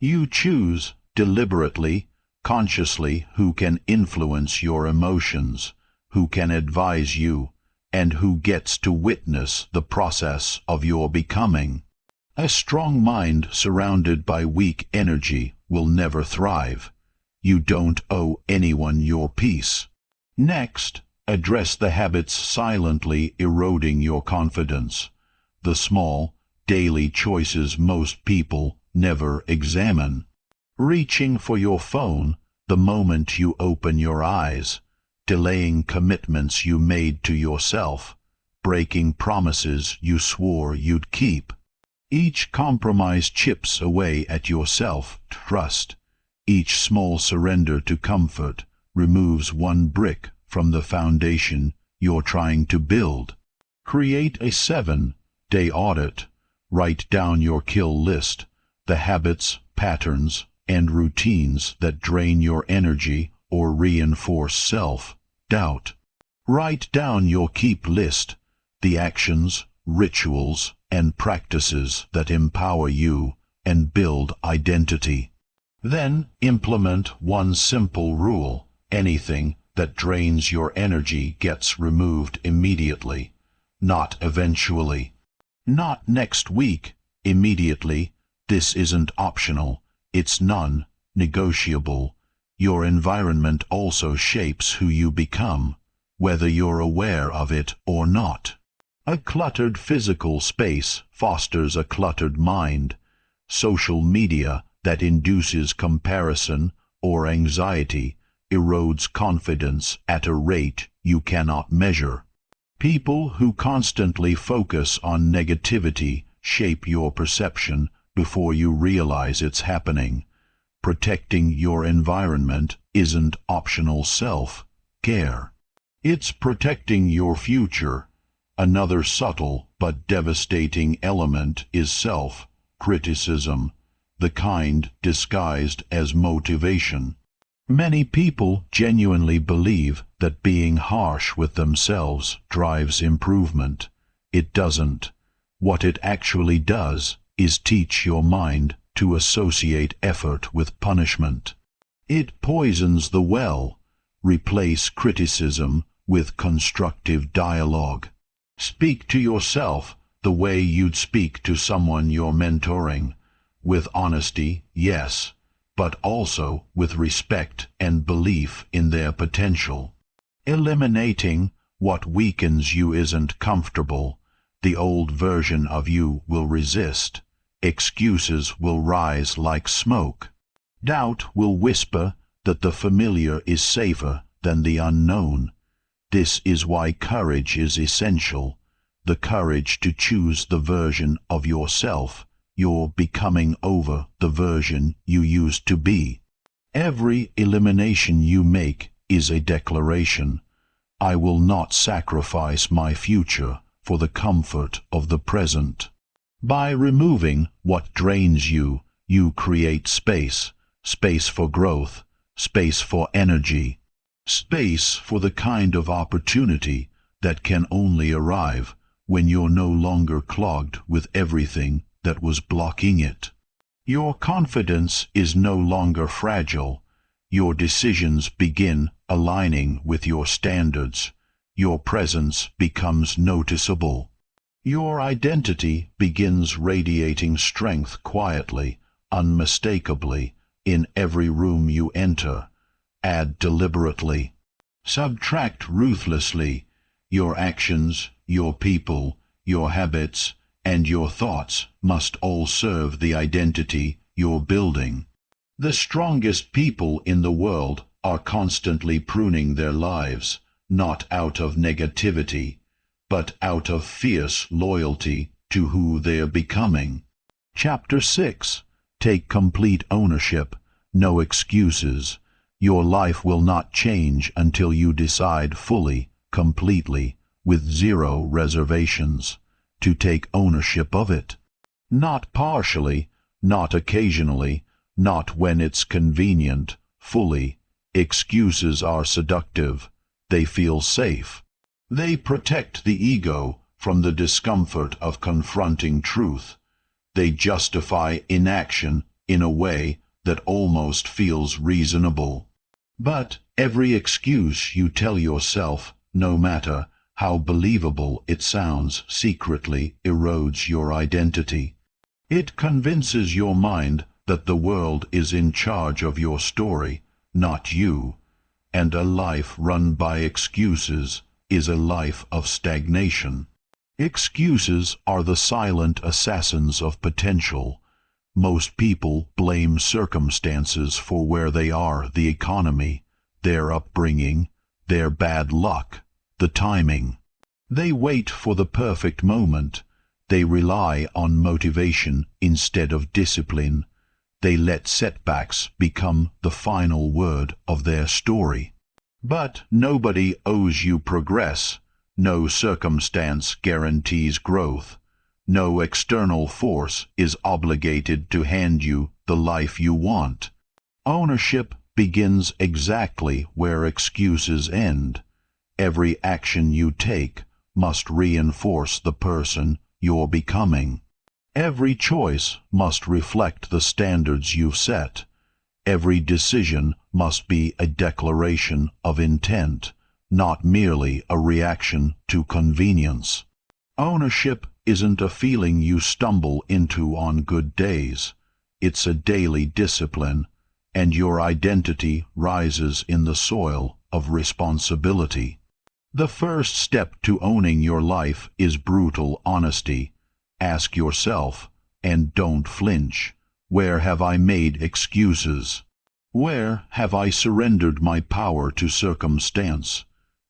You choose deliberately, consciously, who can influence your emotions, who can advise you, and who gets to witness the process of your becoming. A strong mind surrounded by weak energy will never thrive. You don't owe anyone your peace. Next, address the habits silently eroding your confidence, the small, daily choices most people never examine. Reaching for your phone the moment you open your eyes, delaying commitments you made to yourself, breaking promises you swore you'd keep. Each compromise chips away at your self-trust. Each small surrender to comfort removes one brick from the foundation you're trying to build. Create a 7-day audit. Write down your kill list, the habits, patterns, and routines that drain your energy or reinforce self-doubt. Write down your keep list, the actions, rituals, and practices that empower you and build identity. Then implement one simple rule. Anything that drains your energy gets removed immediately. not eventually. Not next week, immediately. This isn't optional, it's non-negotiable. Your environment also shapes who you become, whether you're aware of it or not. A cluttered physical space fosters a cluttered mind. Social media that induces comparison or anxiety erodes confidence at a rate you cannot measure. People who constantly focus on negativity shape your perception before you realize it's happening. Protecting your environment isn't optional self-care. It's protecting your future. Another subtle but devastating element is self-criticism, the kind disguised as motivation. Many people genuinely believe that being harsh with themselves drives improvement. It doesn't. What it actually does is teach your mind to associate effort with punishment. It poisons the well. Replace criticism with constructive dialogue. Speak to yourself the way you'd speak to someone you're mentoring, with honesty, yes, but also with respect and belief in their potential. Eliminating what weakens you isn't comfortable. The old version of you will resist. Excuses will rise like smoke. Doubt will whisper that the familiar is safer than the unknown. This is why courage is essential. The courage to choose the version of yourself you're becoming over the version you used to be. Every elimination you make is a declaration. I will not sacrifice my future for the comfort of the present. By removing what drains you, you create space. Space for growth, space for energy, space for the kind of opportunity that can only arrive when you're no longer clogged with everything that was blocking it. Your confidence is no longer fragile. Your decisions begin aligning with your standards. Your presence becomes noticeable. Your identity begins radiating strength quietly, unmistakably, in every room you enter. Add deliberately. Subtract ruthlessly. Your actions, your people, your habits, and your thoughts must all serve the identity you're building. The strongest people in the world are constantly pruning their lives, not out of negativity, but out of fierce loyalty to who they're becoming. Chapter 6. Take complete ownership. No excuses. Your life will not change until you decide fully, completely, with zero reservations, to take ownership of it. Not partially, not occasionally, not when it's convenient, fully. Excuses are seductive. They feel safe. They protect the ego from the discomfort of confronting truth. They justify inaction in a way that almost feels reasonable. But every excuse you tell yourself, no matter how believable it sounds, secretly erodes your identity. It convinces your mind that the world is in charge of your story, not you, and a life run by excuses is a life of stagnation. Excuses are the silent assassins of potential. Most people blame circumstances for where they are, the economy, their upbringing, their bad luck, the timing. They wait for the perfect moment. They rely on motivation instead of discipline. They let setbacks become the final word of their story. But nobody owes you progress. No circumstance guarantees growth. No external force is obligated to hand you the life you want. Ownership begins exactly where excuses end. Every action you take must reinforce the person you're becoming. Every choice must reflect the standards you've set. Every decision must be a declaration of intent, not merely a reaction to convenience. Ownership isn't a feeling you stumble into on good days. It's a daily discipline, and your identity rises in the soil of responsibility. The first step to owning your life is brutal honesty. Ask yourself, and don't flinch, where have I made excuses? Where have I surrendered my power to circumstance?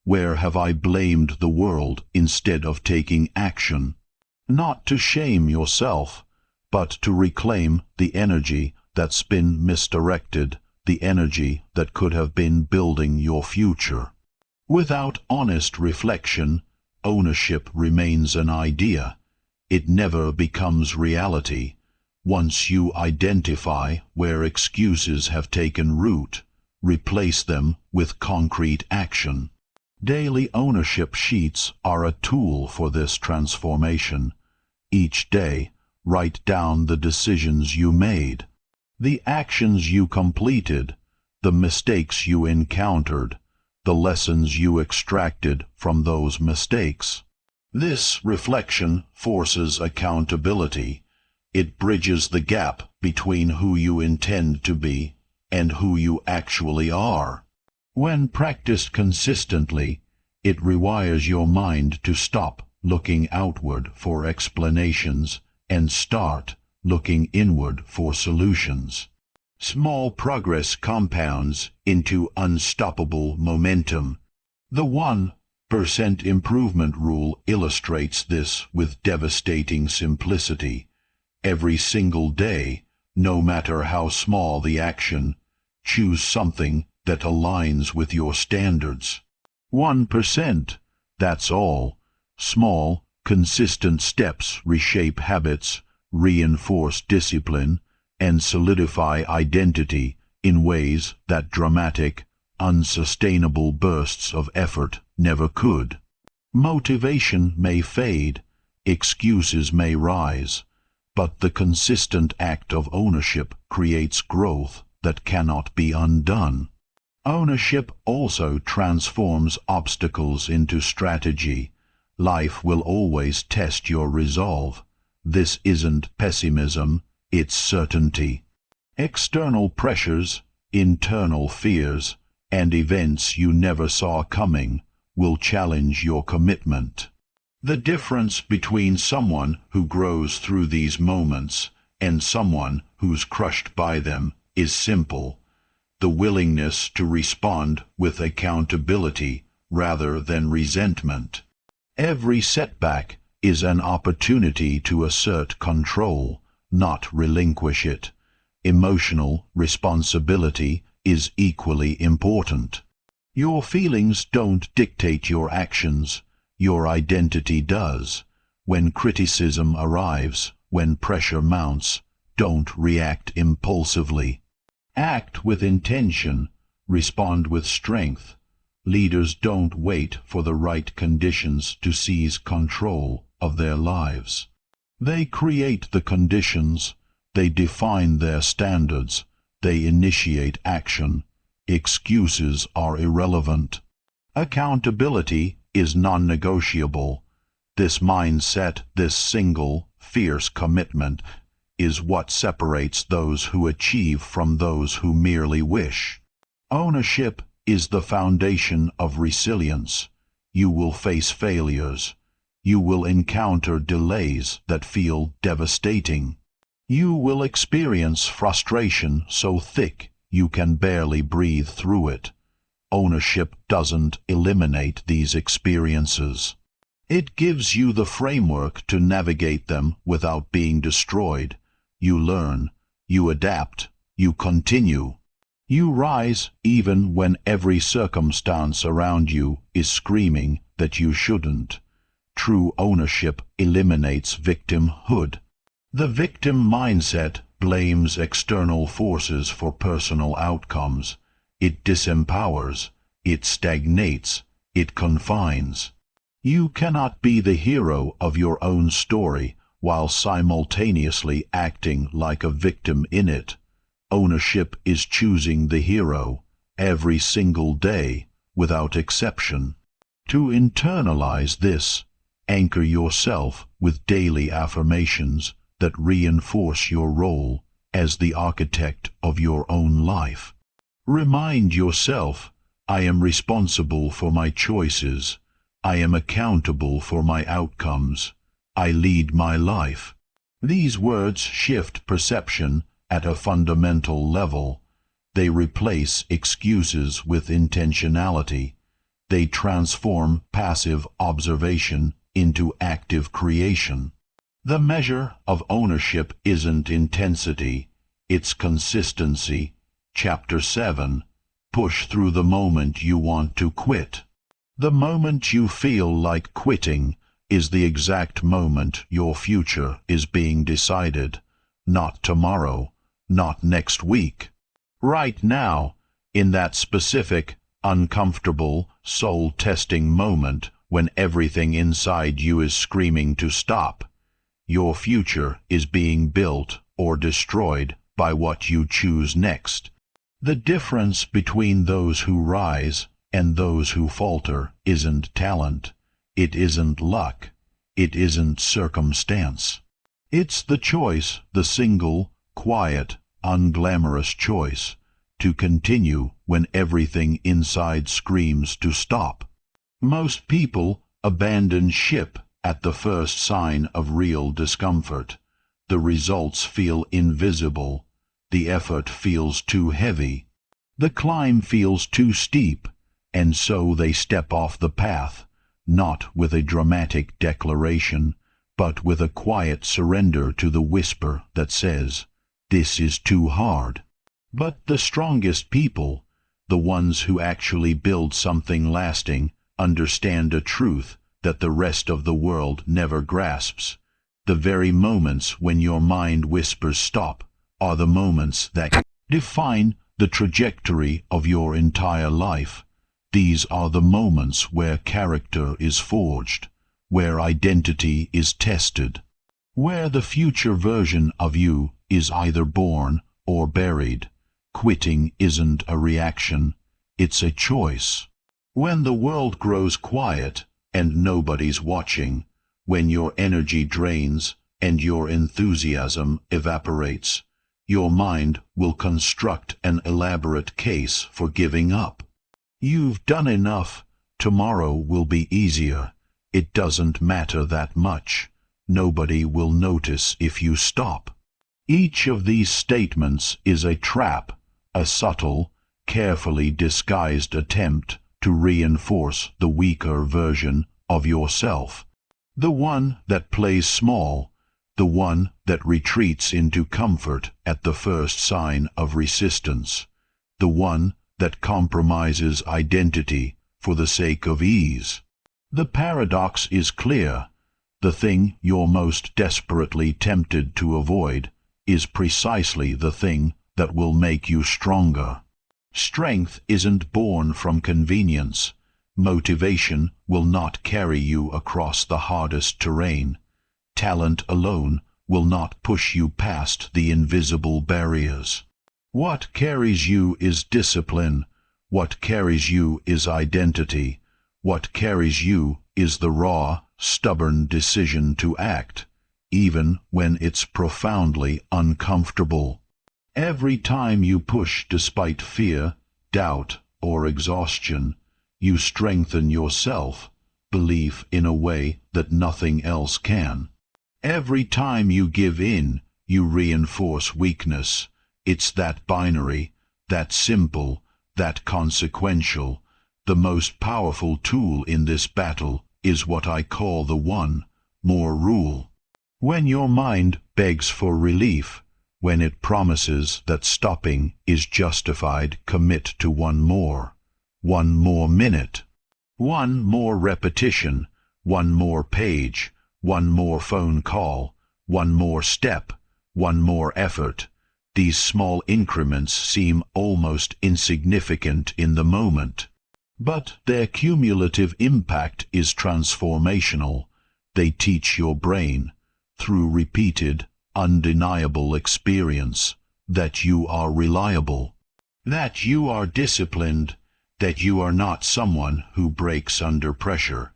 Where have I blamed the world instead of taking action? Not to shame yourself, but to reclaim the energy that's been misdirected, the energy that could have been building your future. Without honest reflection, ownership remains an idea. It never becomes reality. Once you identify where excuses have taken root, replace them with concrete action. Daily ownership sheets are a tool for this transformation. Each day, write down the decisions you made, the actions you completed, the mistakes you encountered, the lessons you extracted from those mistakes. This reflection forces accountability. It bridges the gap between who you intend to be and who you actually are. When practiced consistently, it rewires your mind to stop looking outward for explanations and start looking inward for solutions. Small progress compounds into unstoppable momentum. The 1% improvement rule illustrates this with devastating simplicity. Every single day, no matter how small the action, choose something that aligns with your standards. 1%, that's all. Small, consistent steps reshape habits, reinforce discipline, and solidify identity in ways that dramatic, unsustainable bursts of effort never could. Motivation may fade, excuses may rise, but the consistent act of ownership creates growth that cannot be undone. Ownership also transforms obstacles into strategy. Life will always test your resolve. This isn't pessimism, it's certainty. External pressures, internal fears, and events you never saw coming will challenge your commitment. The difference between someone who grows through these moments and someone who's crushed by them is simple: the willingness to respond with accountability rather than resentment. Every setback is an opportunity to assert control, not relinquish it. Emotional responsibility is equally important. Your feelings don't dictate your actions. Your identity does. When criticism arrives, when pressure mounts, don't react impulsively. Act with intention, respond with strength. Leaders don't wait for the right conditions to seize control of their lives. They create the conditions, they define their standards, they initiate action. Excuses are irrelevant. Accountability is non-negotiable. This mindset, this single, fierce commitment, is what separates those who achieve from those who merely wish. Ownership is the foundation of resilience. You will face failures. You will encounter delays that feel devastating. You will experience frustration so thick you can barely breathe through it. Ownership doesn't eliminate these experiences. It gives you the framework to navigate them without being destroyed. You learn, you adapt, you continue. You rise even when every circumstance around you is screaming that you shouldn't. True ownership eliminates victimhood. The victim mindset blames external forces for personal outcomes. It disempowers, it stagnates, it confines. You cannot be the hero of your own story while simultaneously acting like a victim in it. Ownership is choosing the hero every single day, without exception. To internalize this, Anchor yourself with daily affirmations that reinforce your role as the architect of your own life. Remind yourself, I am responsible for my choices. I am accountable for my outcomes. I lead my life. These words shift perception at a fundamental level. They replace excuses with intentionality. They transform passive observation into active creation. The measure of ownership isn't intensity, it's consistency. Chapter 7. Push through the moment you want to quit. The moment you feel like quitting is the exact moment your future is being decided. Not tomorrow, not next week. Right now, in that specific, uncomfortable, soul-testing moment when everything inside you is screaming to stop. Your future is being built or destroyed by what you choose next. The difference between those who rise and those who falter isn't talent. It isn't luck. It isn't circumstance. It's the choice, the single, quiet, unglamorous choice, to continue when everything inside screams to stop. Most people abandon ship at the first sign of real discomfort. The results feel invisible. The effort feels too heavy. The climb feels too steep, and so they step off the path, not with a dramatic declaration, but with a quiet surrender to the whisper that says, "This is too hard." But the strongest people, the ones who actually build something lasting, understand a truth that the rest of the world never grasps. The very moments when your mind whispers stop are the moments that define the trajectory of your entire life. These are the moments where character is forged, where identity is tested, where the future version of you is either born or buried. Quitting isn't a reaction, it's a choice. When the world grows quiet and nobody's watching, when your energy drains and your enthusiasm evaporates, your mind will construct an elaborate case for giving up. You've done enough. Tomorrow will be easier. It doesn't matter that much. Nobody will notice if you stop. Each of these statements is a trap, a subtle, carefully disguised attempt to reinforce the weaker version of yourself, the one that plays small, the one that retreats into comfort at the first sign of resistance, the one that compromises identity for the sake of ease. The paradox is clear. The thing you're most desperately tempted to avoid is precisely the thing that will make you stronger. Strength isn't born from convenience. Motivation will not carry you across the hardest terrain. Talent alone will not push you past the invisible barriers. What carries you is discipline. What carries you is identity. What carries you is the raw, stubborn decision to act, even when it's profoundly uncomfortable. Every time you push despite fear, doubt, or exhaustion, you strengthen your self-belief in a way that nothing else can. Every time you give in, you reinforce weakness. It's that binary, that simple, that consequential. The most powerful tool in this battle is what I call the one more rule. When your mind begs for relief, when it promises that stopping is justified, commit to one more minute, one more repetition, one more page, one more phone call, one more step, one more effort. These small increments seem almost insignificant in the moment, but their cumulative impact is transformational. They teach your brain, through repeated, undeniable experience, that you are reliable, that you are disciplined, that you are not someone who breaks under pressure.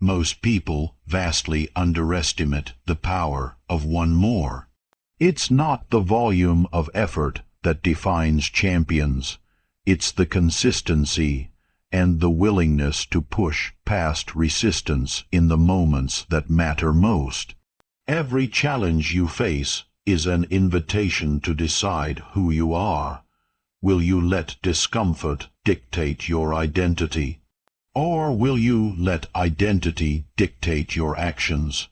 Most people vastly underestimate the power of one more. It's not the volume of effort that defines champions. It's the consistency and the willingness to push past resistance in the moments that matter most. Every challenge you face is an invitation to decide who you are. Will you let discomfort dictate your identity? Or will you let identity dictate your actions?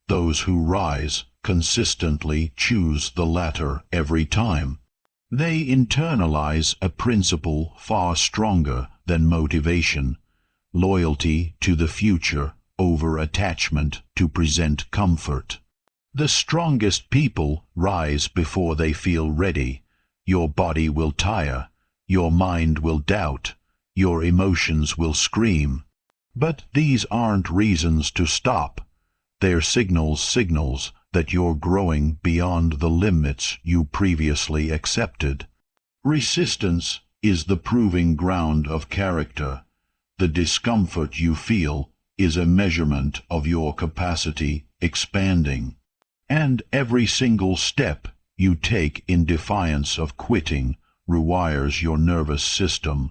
Those who rise consistently choose the latter every time. They internalize a principle far stronger than motivation: loyalty to the future over attachment to present comfort. The strongest people rise before they feel ready. Your body will tire, your mind will doubt, your emotions will scream. But these aren't reasons to stop. They're signals that you're growing beyond the limits you previously accepted. Resistance is the proving ground of character. The discomfort you feel is a measurement of your capacity expanding. And every single step you take in defiance of quitting rewires your nervous system,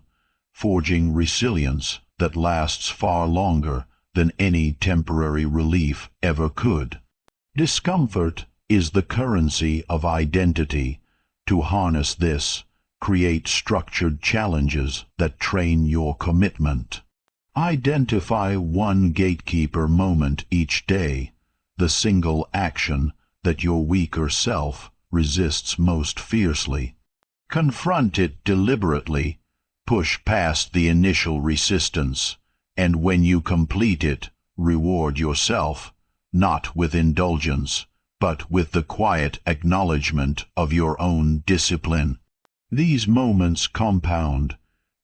forging resilience that lasts far longer than any temporary relief ever could. Discomfort is the currency of identity. To harness this, create structured challenges that train your commitment. Identify one gatekeeper moment each day, the single action that your weaker self resists most fiercely. Confront it deliberately, push past the initial resistance, and when you complete it, reward yourself, not with indulgence, but with the quiet acknowledgement of your own discipline. These moments compound.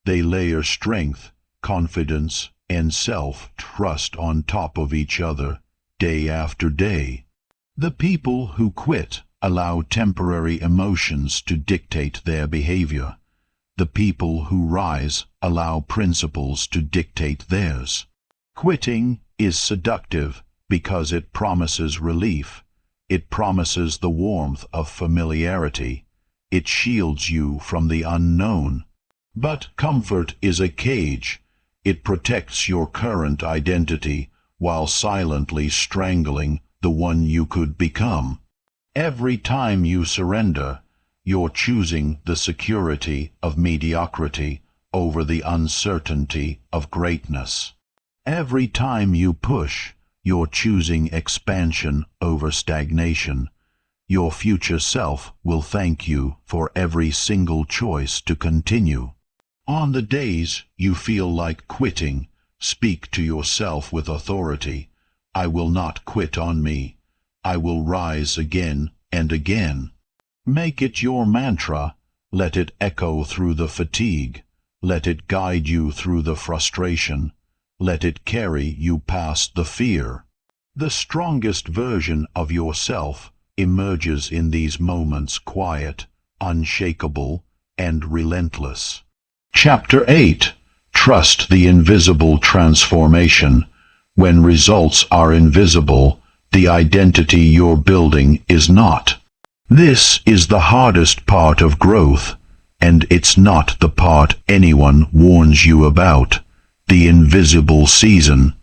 They layer strength, confidence, and self-trust on top of each other, day after day. The people who quit allow temporary emotions to dictate their behavior. The people who rise allow principles to dictate theirs. Quitting is seductive because it promises relief. It promises the warmth of familiarity. It shields you from the unknown. But comfort is a cage. It protects your current identity while silently strangling the one you could become. Every time you surrender, you're choosing the security of mediocrity over the uncertainty of greatness. Every time you push, you're choosing expansion over stagnation. Your future self will thank you for every single choice to continue. On the days you feel like quitting, speak to yourself with authority. I will not quit on me. I will rise again and again. Make it your mantra. Let it echo through the fatigue. Let it guide you through the frustration. Let it carry you past the fear. The strongest version of yourself emerges in these moments, quiet, unshakable, and relentless. Chapter 8. Trust the invisible transformation. When results are invisible, the identity you're building is not. This is the hardest part of growth, and it's not the part anyone warns you about. The invisible season.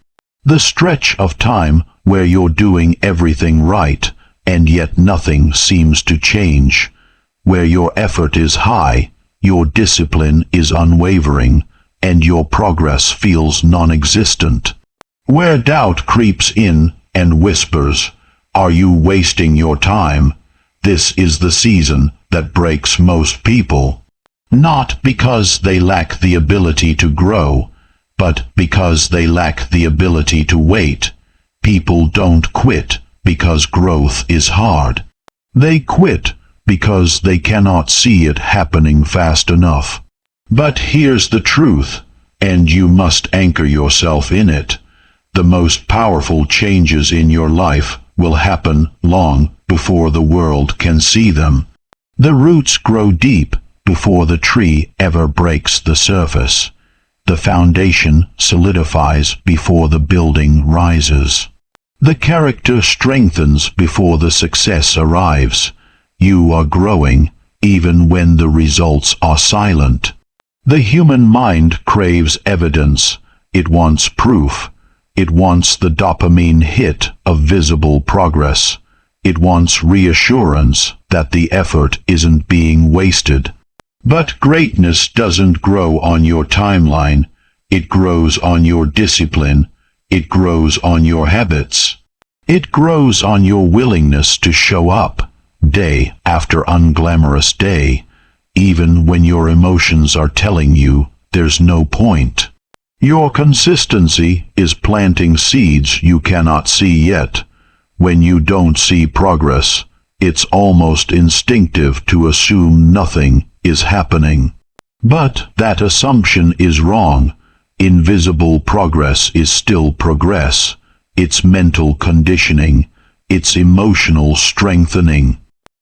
The stretch of time where you're doing everything right, and yet nothing seems to change. Where your effort is high, your discipline is unwavering, and your progress feels non-existent. Where doubt creeps in and whispers, "Are you wasting your time?" This is the season that breaks most people. Not because they lack the ability to grow, but because they lack the ability to wait. People don't quit because growth is hard. They quit because they cannot see it happening fast enough. But here's the truth, and you must anchor yourself in it. The most powerful changes in your life will happen long before the world can see them. The roots grow deep before the tree ever breaks the surface. The foundation solidifies before the building rises. The character strengthens before the success arrives. You are growing, even when the results are silent. The human mind craves evidence. It wants proof. It wants the dopamine hit of visible progress. It wants reassurance that the effort isn't being wasted. But greatness doesn't grow on your timeline. It grows on your discipline. It grows on your habits. It grows on your willingness to show up, day after unglamorous day, even when your emotions are telling you there's no point. Your consistency is planting seeds you cannot see yet. When you don't see progress, it's almost instinctive to assume nothing is happening. But that assumption is wrong. Invisible progress is still progress. It's mental conditioning. It's emotional strengthening.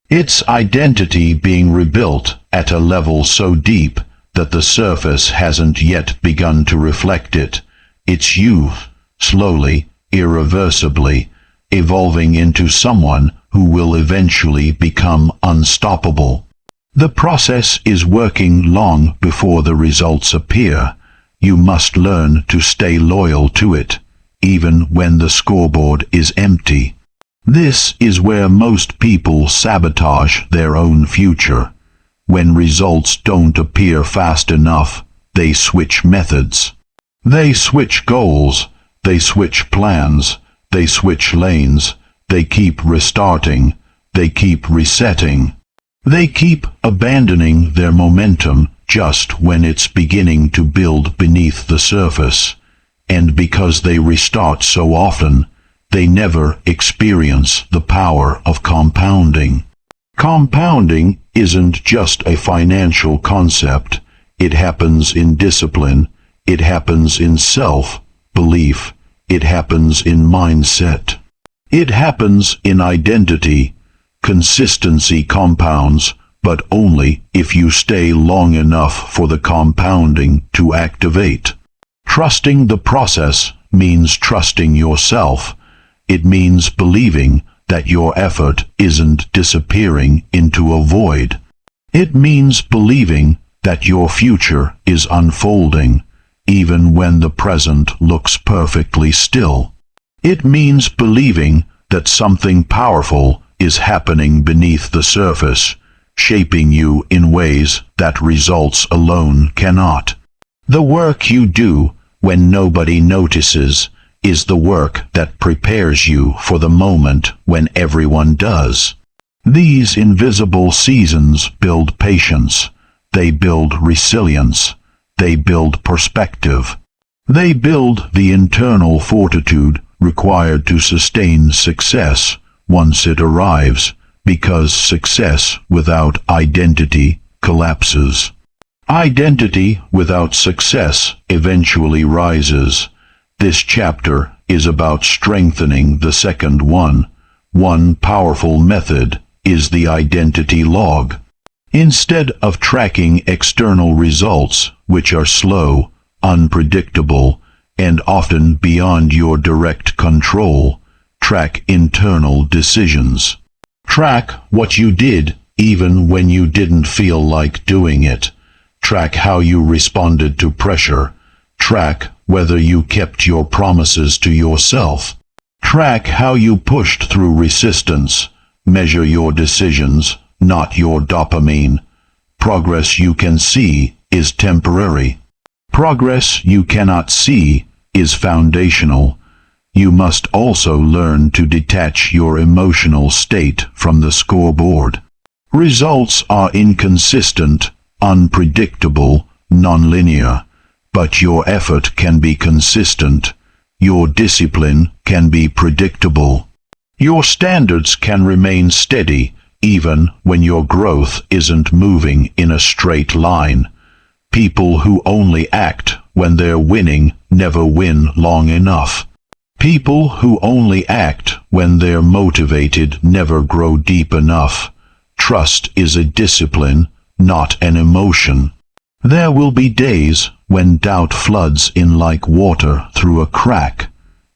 It's identity being rebuilt at a level so deep that the surface hasn't yet begun to reflect it. It's you, slowly, irreversibly, evolving into someone who will eventually become unstoppable. The process is working long before the results appear. You must learn to stay loyal to it, even when the scoreboard is empty. This is where most people sabotage their own future. When results don't appear fast enough, they switch methods. They switch goals. They switch plans. They switch lanes. They keep restarting. They keep resetting. They keep abandoning their momentum just when it's beginning to build beneath the surface. And because they restart so often, they never experience the power of compounding. Compounding isn't just a financial concept. It happens in discipline. It happens in self-belief. It happens in mindset. It happens in identity. Consistency compounds, but only if you stay long enough for the compounding to activate. Trusting the process means trusting yourself. It means believing that your effort isn't disappearing into a void. It means believing that your future is unfolding, even when the present looks perfectly still. It means believing that something powerful is happening beneath the surface, shaping you in ways that results alone cannot. The work you do when nobody notices is the work that prepares you for the moment when everyone does. These invisible seasons build patience. They build resilience. They build perspective. They build the internal fortitude required to sustain success once it arrives, because success without identity collapses. Identity without success eventually rises. This chapter is about strengthening the second one. One powerful method is the identity log. Instead of tracking external results, which are slow, unpredictable, and often beyond your direct control, track internal decisions. Track what you did even when you didn't feel like doing it. Track how you responded to pressure. Track whether you kept your promises to yourself. Track how you pushed through resistance. Measure your decisions, not your dopamine. Progress you can see is temporary. Progress you cannot see is foundational. You must also learn to detach your emotional state from the scoreboard. Results are inconsistent, unpredictable, nonlinear, but your effort can be consistent. Your discipline can be predictable. Your standards can remain steady even when your growth isn't moving in a straight line. People who only act when they're winning never win long enough. People who only act when they're motivated never grow deep enough. Trust is a discipline, not an emotion. There will be days when doubt floods in like water through a crack.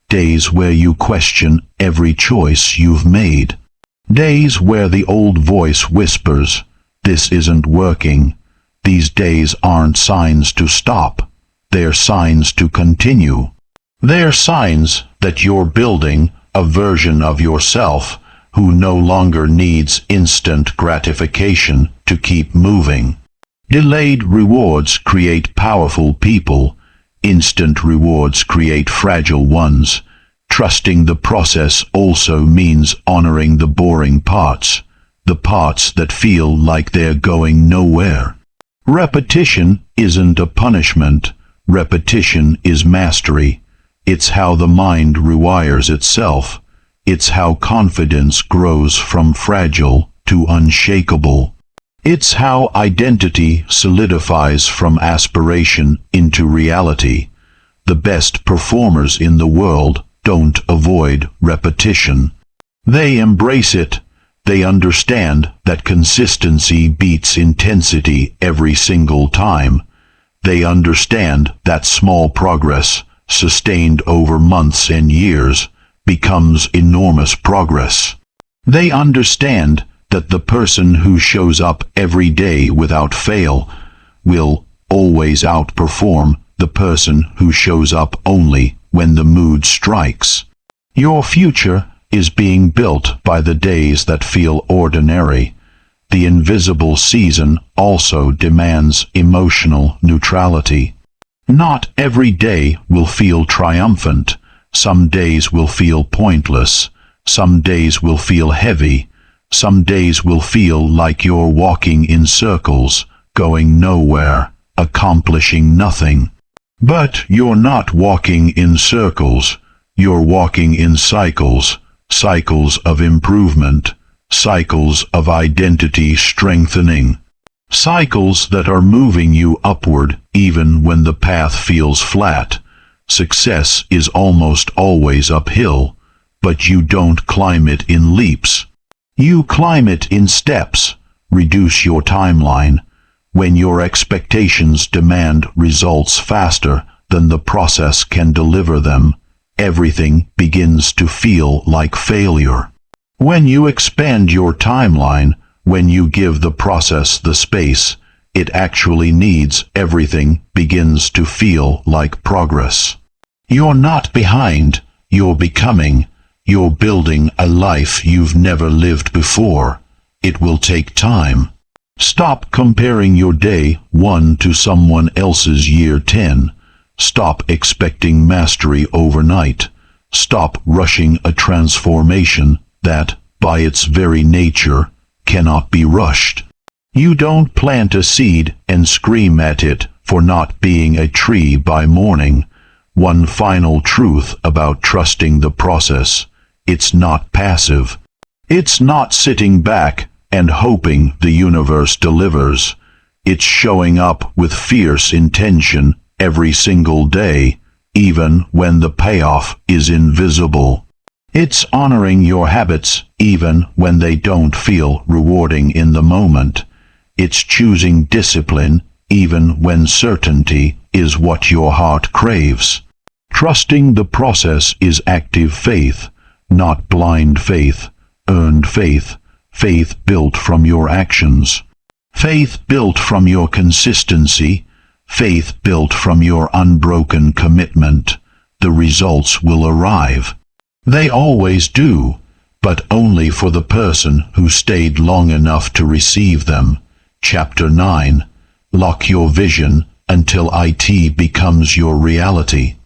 Days where you question every choice you've made. Days where the old voice whispers, "This isn't working." These days aren't signs to stop. They're signs to continue. They're signs that you're building a version of yourself who no longer needs instant gratification to keep moving. Delayed rewards create powerful people. Instant rewards create fragile ones. Trusting the process also means honoring the boring parts, the parts that feel like they're going nowhere. Repetition isn't a punishment. Repetition is mastery. It's how the mind rewires itself. It's how confidence grows from fragile to unshakable. It's how identity solidifies from aspiration into reality. The best performers in the world don't avoid repetition. They embrace it. They understand that consistency beats intensity every single time. They understand that small progress, sustained over months and years, becomes enormous progress. They understand that the person who shows up every day without fail will always outperform the person who shows up only when the mood strikes. Your future is being built by the days that feel ordinary. The invisible season also demands emotional neutrality. Not every day will feel triumphant. Some days will feel pointless. Some days will feel heavy. Some days will feel like you're walking in circles, going nowhere, accomplishing nothing. But you're not walking in circles. You're walking in cycles, cycles of improvement, cycles of identity strengthening, cycles that are moving you upward even when the path feels flat. Success is almost always uphill, but you don't climb it in leaps. You climb it in steps. Reduce your timeline. When your expectations demand results faster than the process can deliver them, everything begins to feel like failure. When you expand your timeline, when you give the process the space it actually needs, everything begins to feel like progress. You're not behind, you're becoming. You're building a life you've never lived before. It will take time. Stop comparing your day 1 to someone else's year 10. Stop expecting mastery overnight. Stop rushing a transformation that, by its very nature, cannot be rushed. You don't plant a seed and scream at it for not being a tree by morning. One final truth about trusting the process: it's not passive. It's not sitting back and hoping the universe delivers. It's showing up with fierce intention every single day, even when the payoff is invisible. It's honoring your habits even when they don't feel rewarding in the moment. It's choosing discipline even when certainty is what your heart craves. Trusting the process is active faith, not blind faith, earned faith, faith built from your actions, faith built from your consistency, faith built from your unbroken commitment. The results will arrive. They always do, but only for the person who stayed long enough to receive them. Chapter 9. Lock your vision until IT becomes your reality.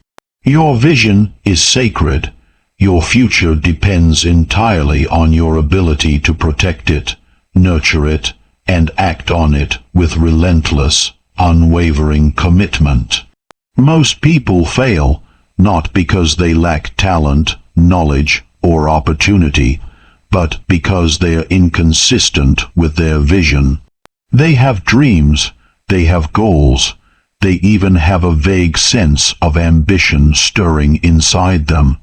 Your vision is sacred. Your future depends entirely on your ability to protect it, nurture it, and act on it with relentless, unwavering commitment. Most people fail, not because they lack talent, knowledge, or opportunity, but because they are inconsistent with their vision. They have dreams, they have goals, they even have a vague sense of ambition stirring inside them.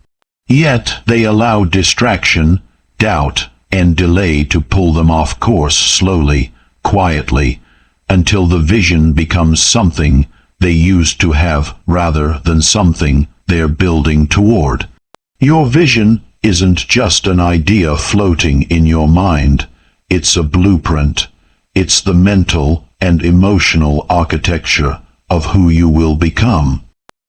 Yet they allow distraction, doubt, and delay to pull them off course slowly, quietly, until the vision becomes something they used to have rather than something they're building toward. Your vision isn't just an idea floating in your mind. It's a blueprint. It's the mental and emotional architecture of who you will become.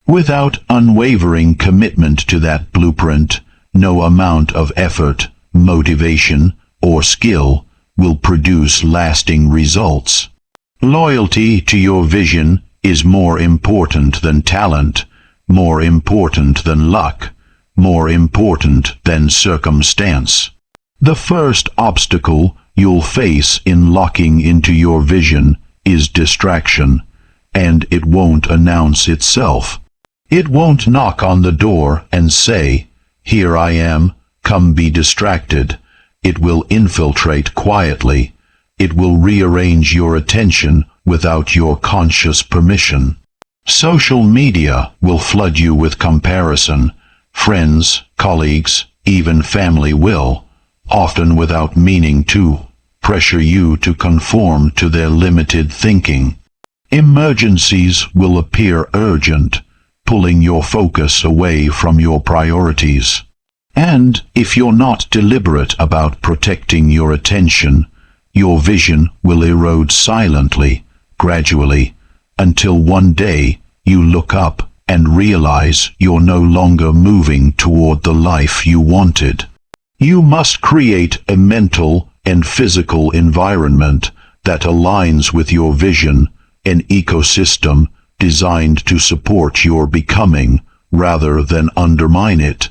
Without unwavering commitment to that blueprint, no amount of effort, motivation, or skill will produce lasting results. Loyalty to your vision is more important than talent, more important than luck, more important than circumstance. The first obstacle you'll face in locking into your vision is distraction, and it won't announce itself. It won't knock on the door and say, "Here I am, come be distracted." It will infiltrate quietly. It will rearrange your attention without your conscious permission. Social media will flood you with comparison. Friends, colleagues, even family will, often without meaning to, pressure you to conform to their limited thinking. Emergencies will appear urgent, pulling your focus away from your priorities. And if you're not deliberate about protecting your attention, your vision will erode silently, gradually, until one day you look up and realize you're no longer moving toward the life you wanted. You must create a mental and physical environment that aligns with your vision, an ecosystem designed to support your becoming rather than undermine it.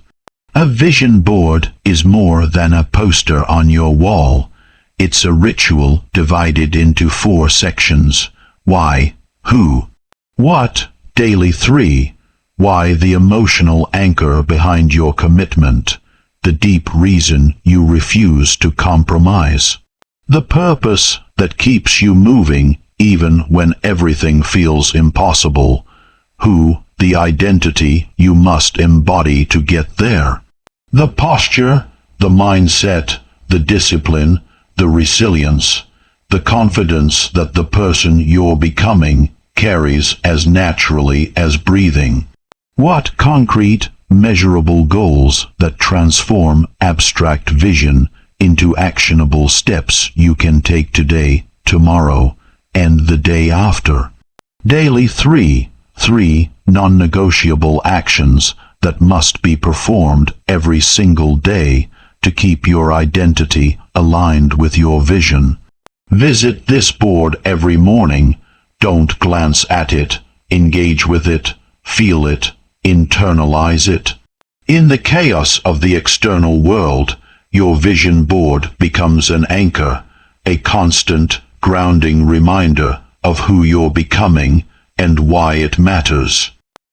A vision board is more than a poster on your wall. It's a ritual divided into 4 sections: why, who, what, daily 3, why, the emotional anchor behind your commitment, the deep reason you refuse to compromise, the purpose that keeps you moving even when everything feels impossible, who, the identity you must embody to get there, the posture, the mindset, the discipline, the resilience, the confidence that the person you're becoming carries as naturally as breathing. What concrete, measurable goals that transform abstract vision into actionable steps you can take today, tomorrow, and the day after. Daily 3 non-negotiable actions that must be performed every single day to keep your identity aligned with your vision. Visit this board every morning. Don't glance at it, engage with it, feel it, internalize it. In the chaos of the external world, your vision board becomes an anchor, a constant, grounding reminder of who you're becoming and why it matters.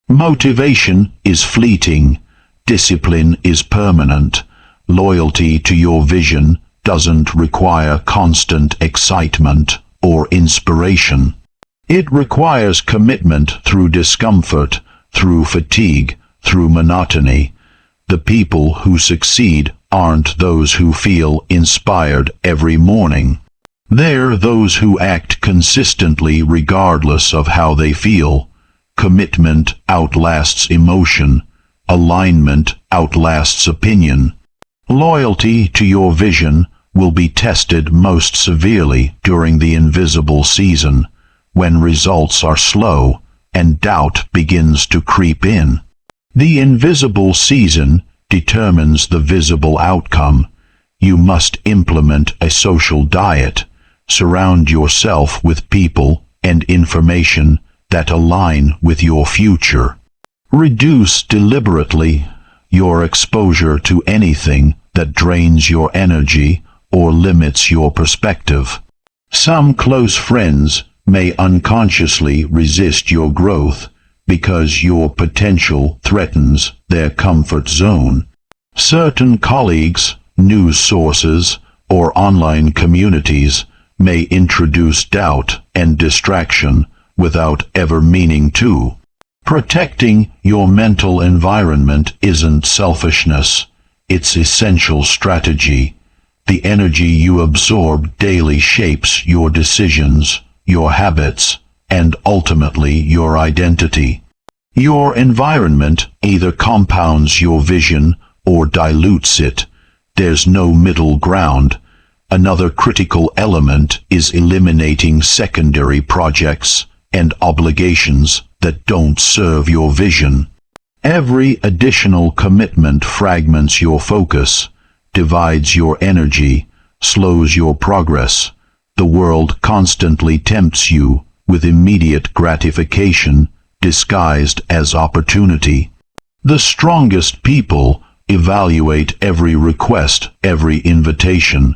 Motivation is fleeting, discipline is permanent. Loyalty to your vision doesn't require constant excitement or inspiration. It requires commitment through discomfort, through fatigue, through monotony. The people who succeed aren't those who feel inspired every morning. They're those who act consistently regardless of how they feel. Commitment outlasts emotion. Alignment outlasts opinion. Loyalty to your vision will be tested most severely during the invisible season, when results are slow and doubt begins to creep in. The invisible season determines the visible outcome. You must implement a social diet. Surround yourself with people and information that align with your future. Reduce deliberately your exposure to anything that drains your energy or limits your perspective. Some close friends may unconsciously resist your growth because your potential threatens their comfort zone. Certain colleagues, news sources, or online communities may introduce doubt and distraction without ever meaning to. Protecting your mental environment isn't selfishness, it's essential strategy. The energy you absorb daily shapes your decisions, your habits, and ultimately your identity. Your environment either compounds your vision or dilutes it. There's no middle ground. Another critical element is eliminating secondary projects and obligations that don't serve your vision. Every additional commitment fragments your focus, divides your energy, slows your progress. The world constantly tempts you with immediate gratification disguised as opportunity. The strongest people evaluate every request, every invitation,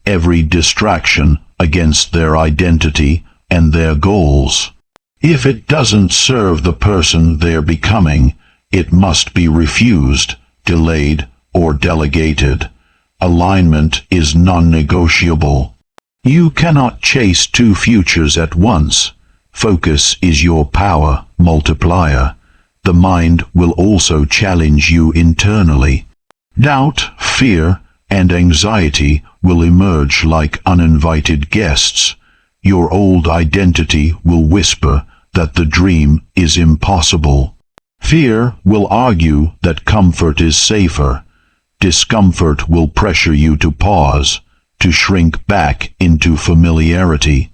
every distraction against their identity and their goals. If it doesn't serve the person they're becoming, it must be refused, delayed, or delegated. Alignment is non-negotiable. You cannot chase two futures at once. Focus is your power multiplier. The mind will also challenge you internally. Doubt, fear, and anxiety will emerge like uninvited guests. Your old identity will whisper that the dream is impossible. Fear will argue that comfort is safer. Discomfort will pressure you to pause, to shrink back into familiarity.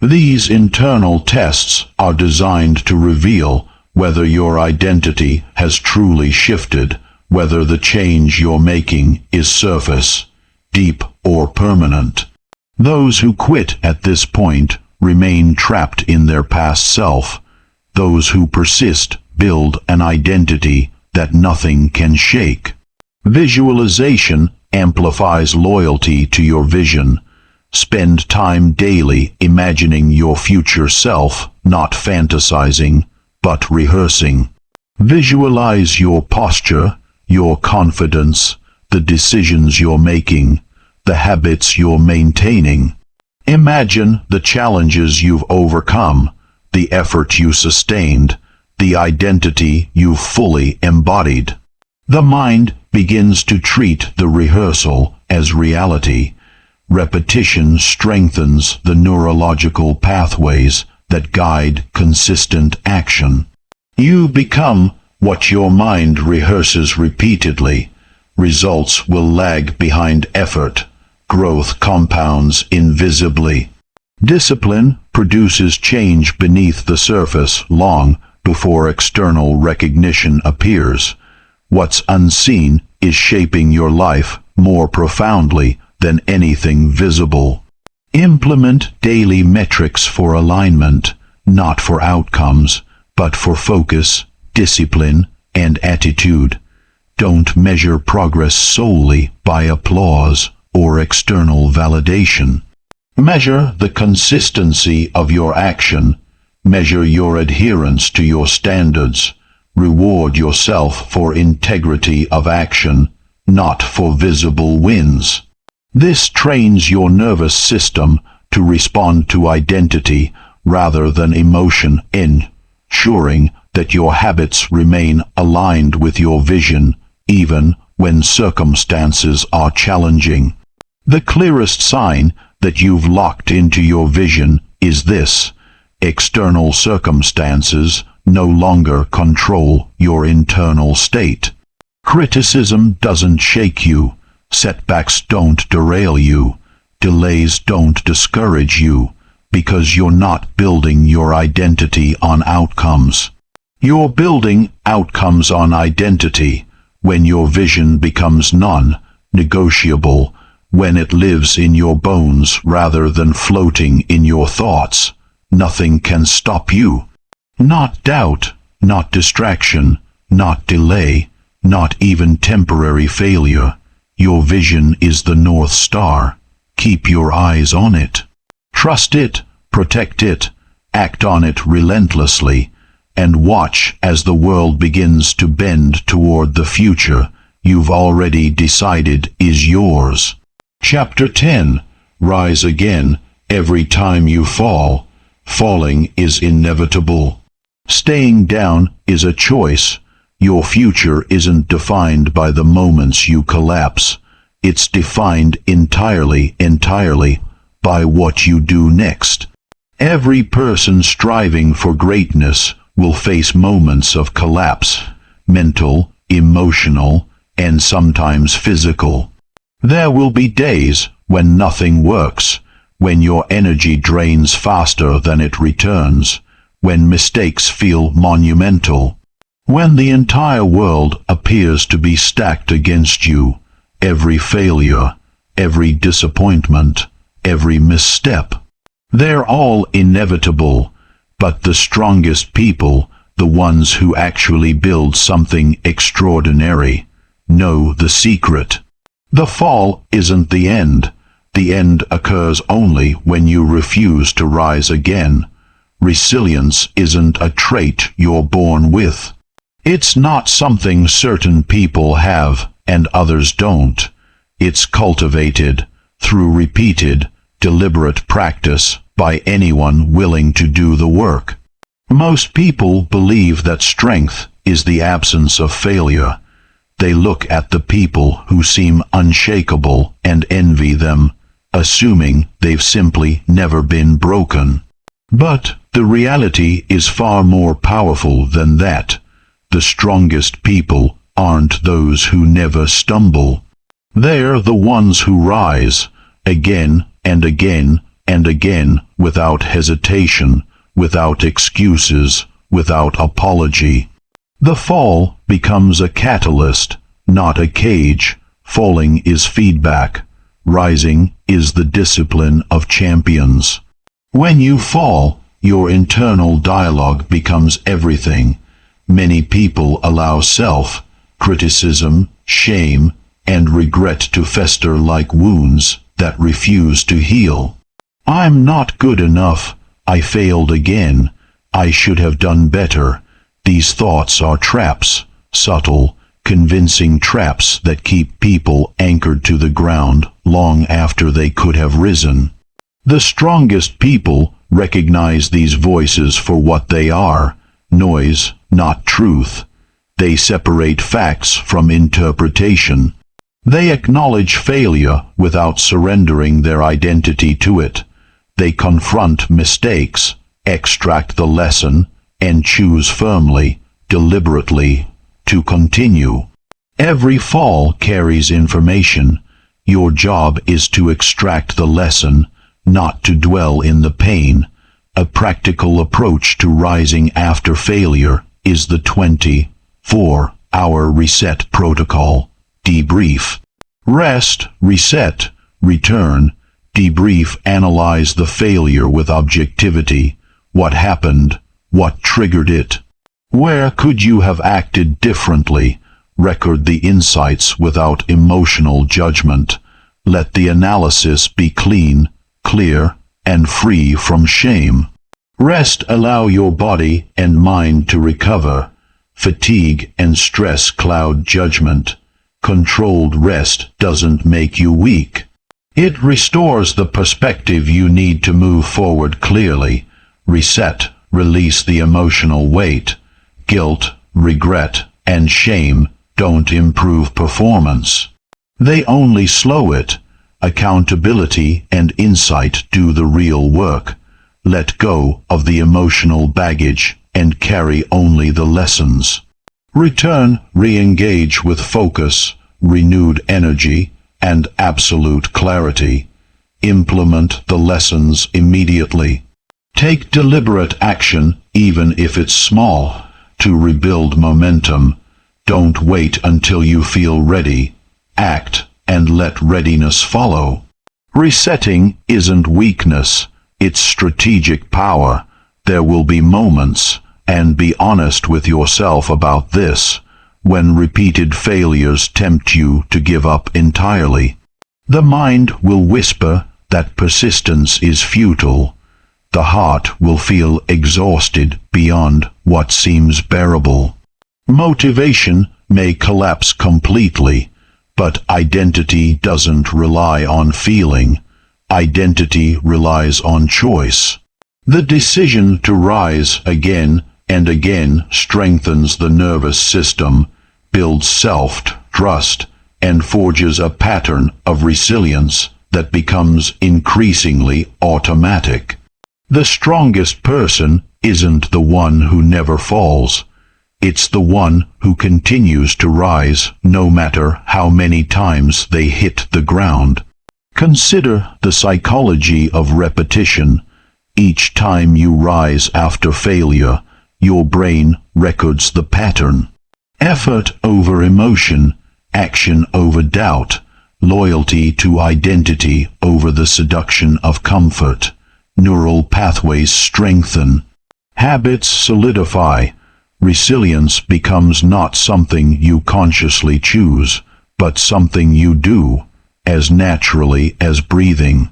These internal tests are designed to reveal whether your identity has truly shifted, whether the change you're making is surface, deep, or permanent. Those who quit at this point remain trapped in their past self. Those who persist build an identity that nothing can shake. Visualization amplifies loyalty to your vision. Spend time daily imagining your future self, not fantasizing, but rehearsing. Visualize your posture, your confidence, the decisions you're making, the habits you're maintaining. Imagine the challenges you've overcome, the effort you sustained, the identity you've fully embodied. The mind begins to treat the rehearsal as reality. Repetition strengthens the neurological pathways that guide consistent action. You become what your mind rehearses repeatedly. Results will lag behind effort. Growth compounds invisibly. Discipline produces change beneath the surface long before external recognition appears. What's unseen is shaping your life more profoundly than anything visible. Implement daily metrics for alignment, not for outcomes, but for focus, discipline, and attitude. Don't measure progress solely by applause or external validation. Measure the consistency of your action. Measure your adherence to your standards. Reward yourself for integrity of action, not for visible wins. This trains your nervous system to respond to identity rather than emotion, ensuring that your habits remain aligned with your vision even when circumstances are challenging. The clearest sign that you've locked into your vision is this: external circumstances no longer control your internal state. Criticism doesn't shake you. Setbacks don't derail you. Delays don't discourage you, because you're not building your identity on outcomes. You're building outcomes on identity. When your vision becomes non-negotiable, when it lives in your bones rather than floating in your thoughts, nothing can stop you. Not doubt, not distraction, not delay, not even temporary failure. Your vision is the North Star. Keep your eyes on it. Trust it, protect it, act on it relentlessly, and watch as the world begins to bend toward the future you've already decided is yours. Chapter 10. Rise again every time you fall. Falling is inevitable. Staying down is a choice. Your future isn't defined by the moments you collapse. It's defined entirely by what you do next. Every person striving for greatness will face moments of collapse, mental, emotional, and sometimes physical. There will be days when nothing works, when your energy drains faster than it returns, when mistakes feel monumental, when the entire world appears to be stacked against you. Every failure, every disappointment, every misstep, they're all inevitable, but the strongest people, the ones who actually build something extraordinary, know the secret. The fall isn't the end. The end occurs only when you refuse to rise again. Resilience isn't a trait you're born with. It's not something certain people have and others don't. It's cultivated through repeated, deliberate practice by anyone willing to do the work. Most people believe that strength is the absence of failure. They look at the people who seem unshakable and envy them, assuming they've simply never been broken. But the reality is far more powerful than that. The strongest people aren't those who never stumble. They're the ones who rise, again and again and again, without hesitation, without excuses, without apology. The fall becomes a catalyst, not a cage. Falling is feedback. Rising is the discipline of champions. When you fall, your internal dialogue becomes everything. Many people allow self-criticism, shame, and regret to fester like wounds that refuse to heal. I'm not good enough. I failed again. I should have done better. These thoughts are traps, subtle, convincing traps that keep people anchored to the ground long after they could have risen. The strongest people recognize these voices for what they are, noise, not truth. They separate facts from interpretation. They acknowledge failure without surrendering their identity to it. They confront mistakes, extract the lesson, and choose firmly, deliberately, to continue. Every fall carries information. Your job is to extract the lesson, not to dwell in the pain. A practical approach to rising after failure is the 24-hour reset protocol. Debrief. Rest, reset, return. Debrief. Analyze the failure with objectivity. What happened? What triggered it? Where could you have acted differently? Record the insights without emotional judgment. Let the analysis be clean, clear, and free from shame. Rest. Allow your body and mind to recover. Fatigue and stress cloud judgment. Controlled rest doesn't make you weak. It restores the perspective you need to move forward clearly. Reset. Release the emotional weight. Guilt, regret, and shame don't improve performance. They only slow it. Accountability and insight do the real work. Let go of the emotional baggage and carry only the lessons. Return, re-engage with focus, renewed energy, and absolute clarity. Implement the lessons immediately. Take deliberate action, even if it's small, to rebuild momentum. Don't wait until you feel ready. Act, and let readiness follow. Resetting isn't weakness, it's strategic power. There will be moments, and be honest with yourself about this, when repeated failures tempt you to give up entirely. The mind will whisper that persistence is futile. The heart will feel exhausted beyond what seems bearable. Motivation may collapse completely, but identity doesn't rely on feeling. Identity relies on choice. The decision to rise again and again strengthens the nervous system, builds self-trust, and forges a pattern of resilience that becomes increasingly automatic. The strongest person isn't the one who never falls. It's the one who continues to rise no matter how many times they hit the ground. Consider the psychology of repetition. Each time you rise after failure, your brain records the pattern. Effort over emotion, action over doubt, loyalty to identity over the seduction of comfort. Neural pathways strengthen. Habits solidify. Resilience becomes not something you consciously choose, but something you do, as naturally as breathing.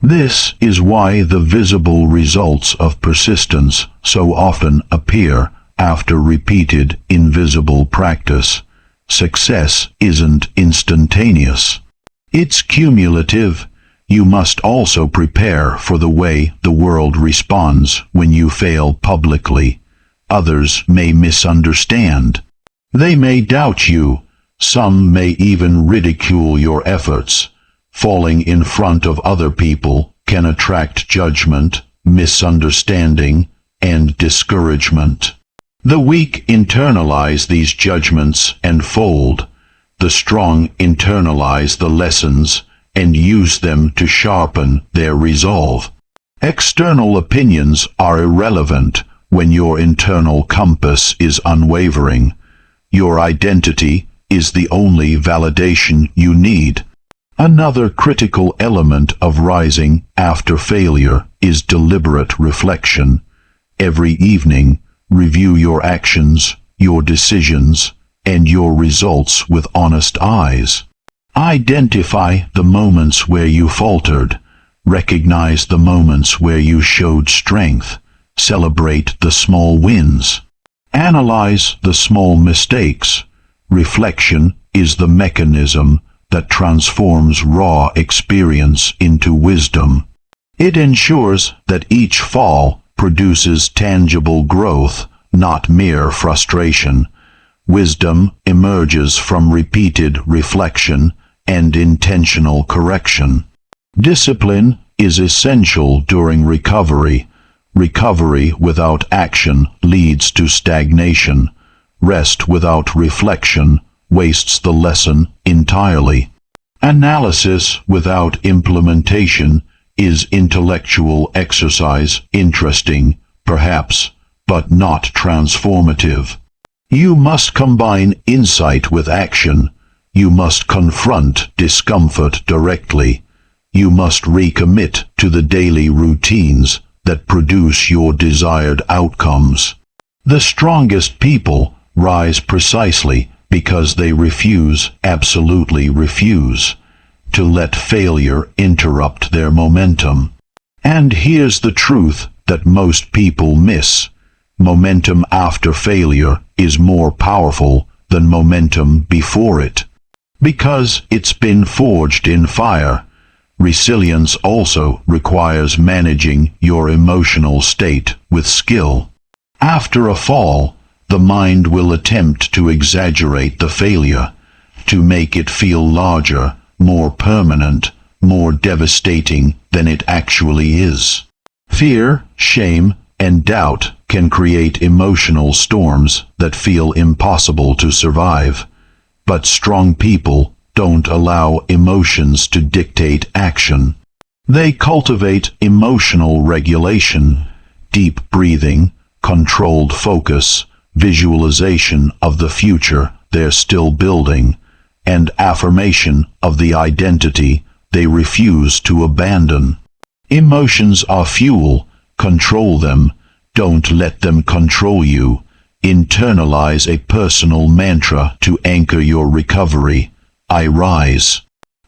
This is why the visible results of persistence so often appear after repeated invisible practice. Success isn't instantaneous. It's cumulative. You must also prepare for the way the world responds when you fail publicly. Others may misunderstand. They may doubt you. Some may even ridicule your efforts. Falling in front of other people can attract judgment, misunderstanding, and discouragement. The weak internalize these judgments and fold. The strong internalize the lessons and use them to sharpen their resolve. External opinions are irrelevant when your internal compass is unwavering. Your identity is the only validation you need. Another critical element of rising after failure is deliberate reflection. Every evening, review your actions, your decisions, and your results with honest eyes. Identify the moments where you faltered. Recognize the moments where you showed strength. Celebrate the small wins. Analyze the small mistakes. Reflection is the mechanism that transforms raw experience into wisdom. It ensures that each fall produces tangible growth, not mere frustration. Wisdom emerges from repeated reflection and intentional correction. Discipline is essential during recovery. Recovery without action leads to stagnation. Rest without reflection wastes the lesson entirely. Analysis without implementation is intellectual exercise, interesting, perhaps, but not transformative. You must combine insight with action. You must confront discomfort directly. You must recommit to the daily routines that produce your desired outcomes. The strongest people rise precisely because they absolutely refuse, to let failure interrupt their momentum. And here's the truth that most people miss. Momentum after failure is more powerful than momentum before it. Because it's been forged in fire. Resilience also requires managing your emotional state with skill. After a fall, the mind will attempt to exaggerate the failure, to make it feel larger, more permanent, more devastating than it actually is. Fear, shame, and doubt can create emotional storms that feel impossible to survive. But strong people don't allow emotions to dictate action. They cultivate emotional regulation, deep breathing, controlled focus, visualization of the future they're still building, and affirmation of the identity they refuse to abandon. Emotions are fuel. Control them. Don't let them control you. Internalize a personal mantra to anchor your recovery. I rise.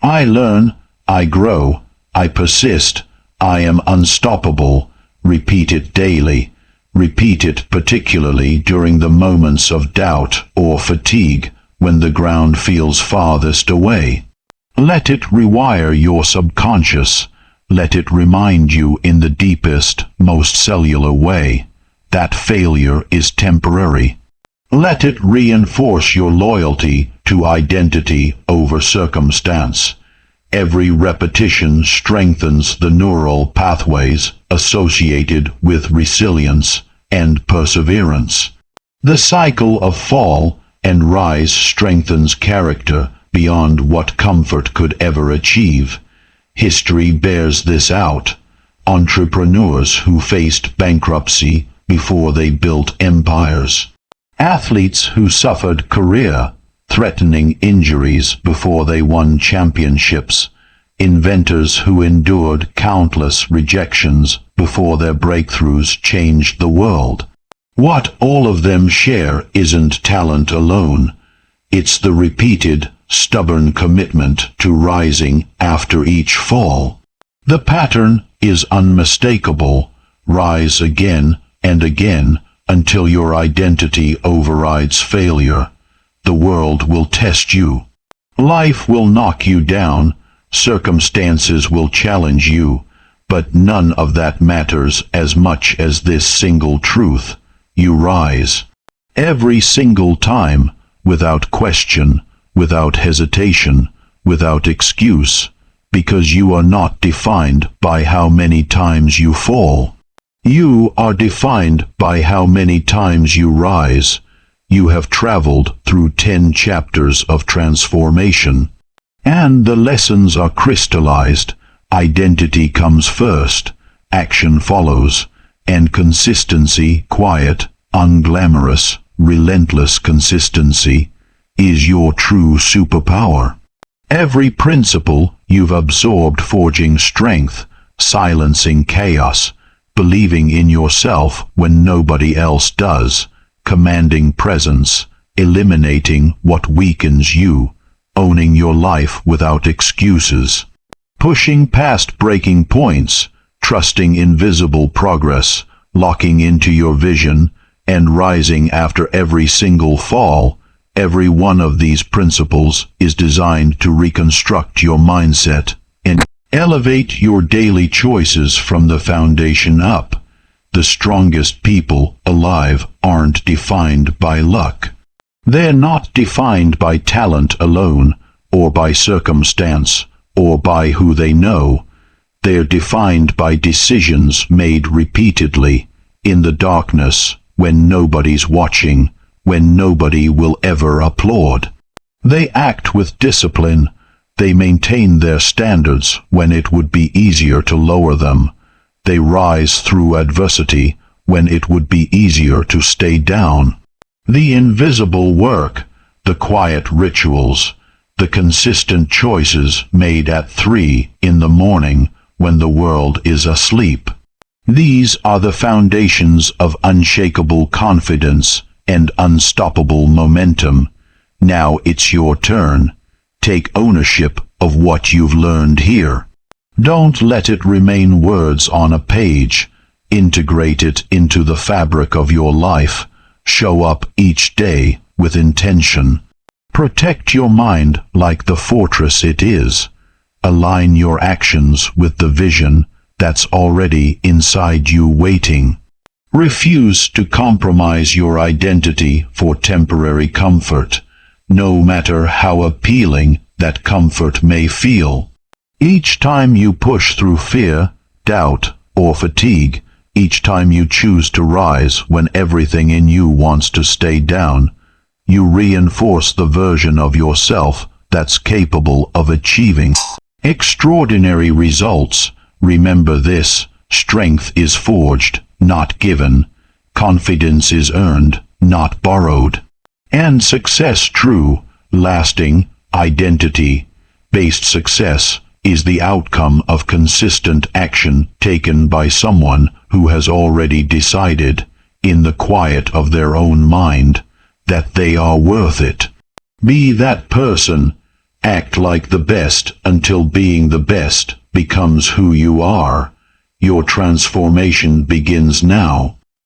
I learn. I grow. I persist. I am unstoppable. Repeat it daily. Repeat it particularly during the moments of doubt or fatigue when the ground feels farthest away. Let it rewire your subconscious. Let it remind you in the deepest, most cellular way that failure is temporary. Let it reinforce your loyalty to identity over circumstance. Every repetition strengthens the neural pathways associated with resilience and perseverance. The cycle of fall and rise strengthens character beyond what comfort could ever achieve. History bears this out. Entrepreneurs who faced bankruptcy before they built empires. Athletes who suffered career-threatening injuries before they won championships. Inventors who endured countless rejections before their breakthroughs changed the world. What all of them share isn't talent alone. It's the repeated, stubborn commitment to rising after each fall. The pattern is unmistakable. Rise again and again until your identity overrides failure. The world will test you. Life will knock you down. Circumstances will challenge you. But none of that matters as much as this single truth. You rise. Every single time, without question, without hesitation, without excuse, because you are not defined by how many times you fall. You are defined by how many times you rise. You have traveled through 10 chapters of transformation, and the lessons are crystallized. Identity comes first, action follows, and consistency, quiet, unglamorous, relentless consistency, is your true superpower. Every principle you've absorbed forging strength, silencing chaos, believing in yourself when nobody else does, commanding presence, eliminating what weakens you, owning your life without excuses, pushing past breaking points, trusting invisible progress, locking into your vision, and rising after every single fall. Every one of these principles is designed to reconstruct your mindset and elevate your daily choices from the foundation up. The strongest people alive aren't defined by luck. They're not defined by talent alone, or by circumstance, or by who they know. They're defined by decisions made repeatedly, in the darkness, when nobody's watching, when nobody will ever applaud. They act with discipline. They maintain their standards when it would be easier to lower them. They rise through adversity when it would be easier to stay down. The invisible work, the quiet rituals, the consistent choices made at 3 in the morning when the world is asleep. These are the foundations of unshakable confidence and unstoppable momentum. Now it's your turn. Take ownership of what you've learned here. Don't let it remain words on a page. Integrate it into the fabric of your life. Show up each day with intention. Protect your mind like the fortress it is. Align your actions with the vision that's already inside you waiting. Refuse to compromise your identity for temporary comfort, no matter how appealing that comfort may feel. Each time you push through fear, doubt, or fatigue, each time you choose to rise when everything in you wants to stay down, you reinforce the version of yourself that's capable of achieving extraordinary results. Remember this: strength is forged, not given. Confidence is earned, not borrowed. And success, true, lasting, identity-based success, is the outcome of consistent action taken by someone who has already decided, in the quiet of their own mind, that they are worth it. Be that person. Act like the best until being the best becomes who you are. Your transformation begins now.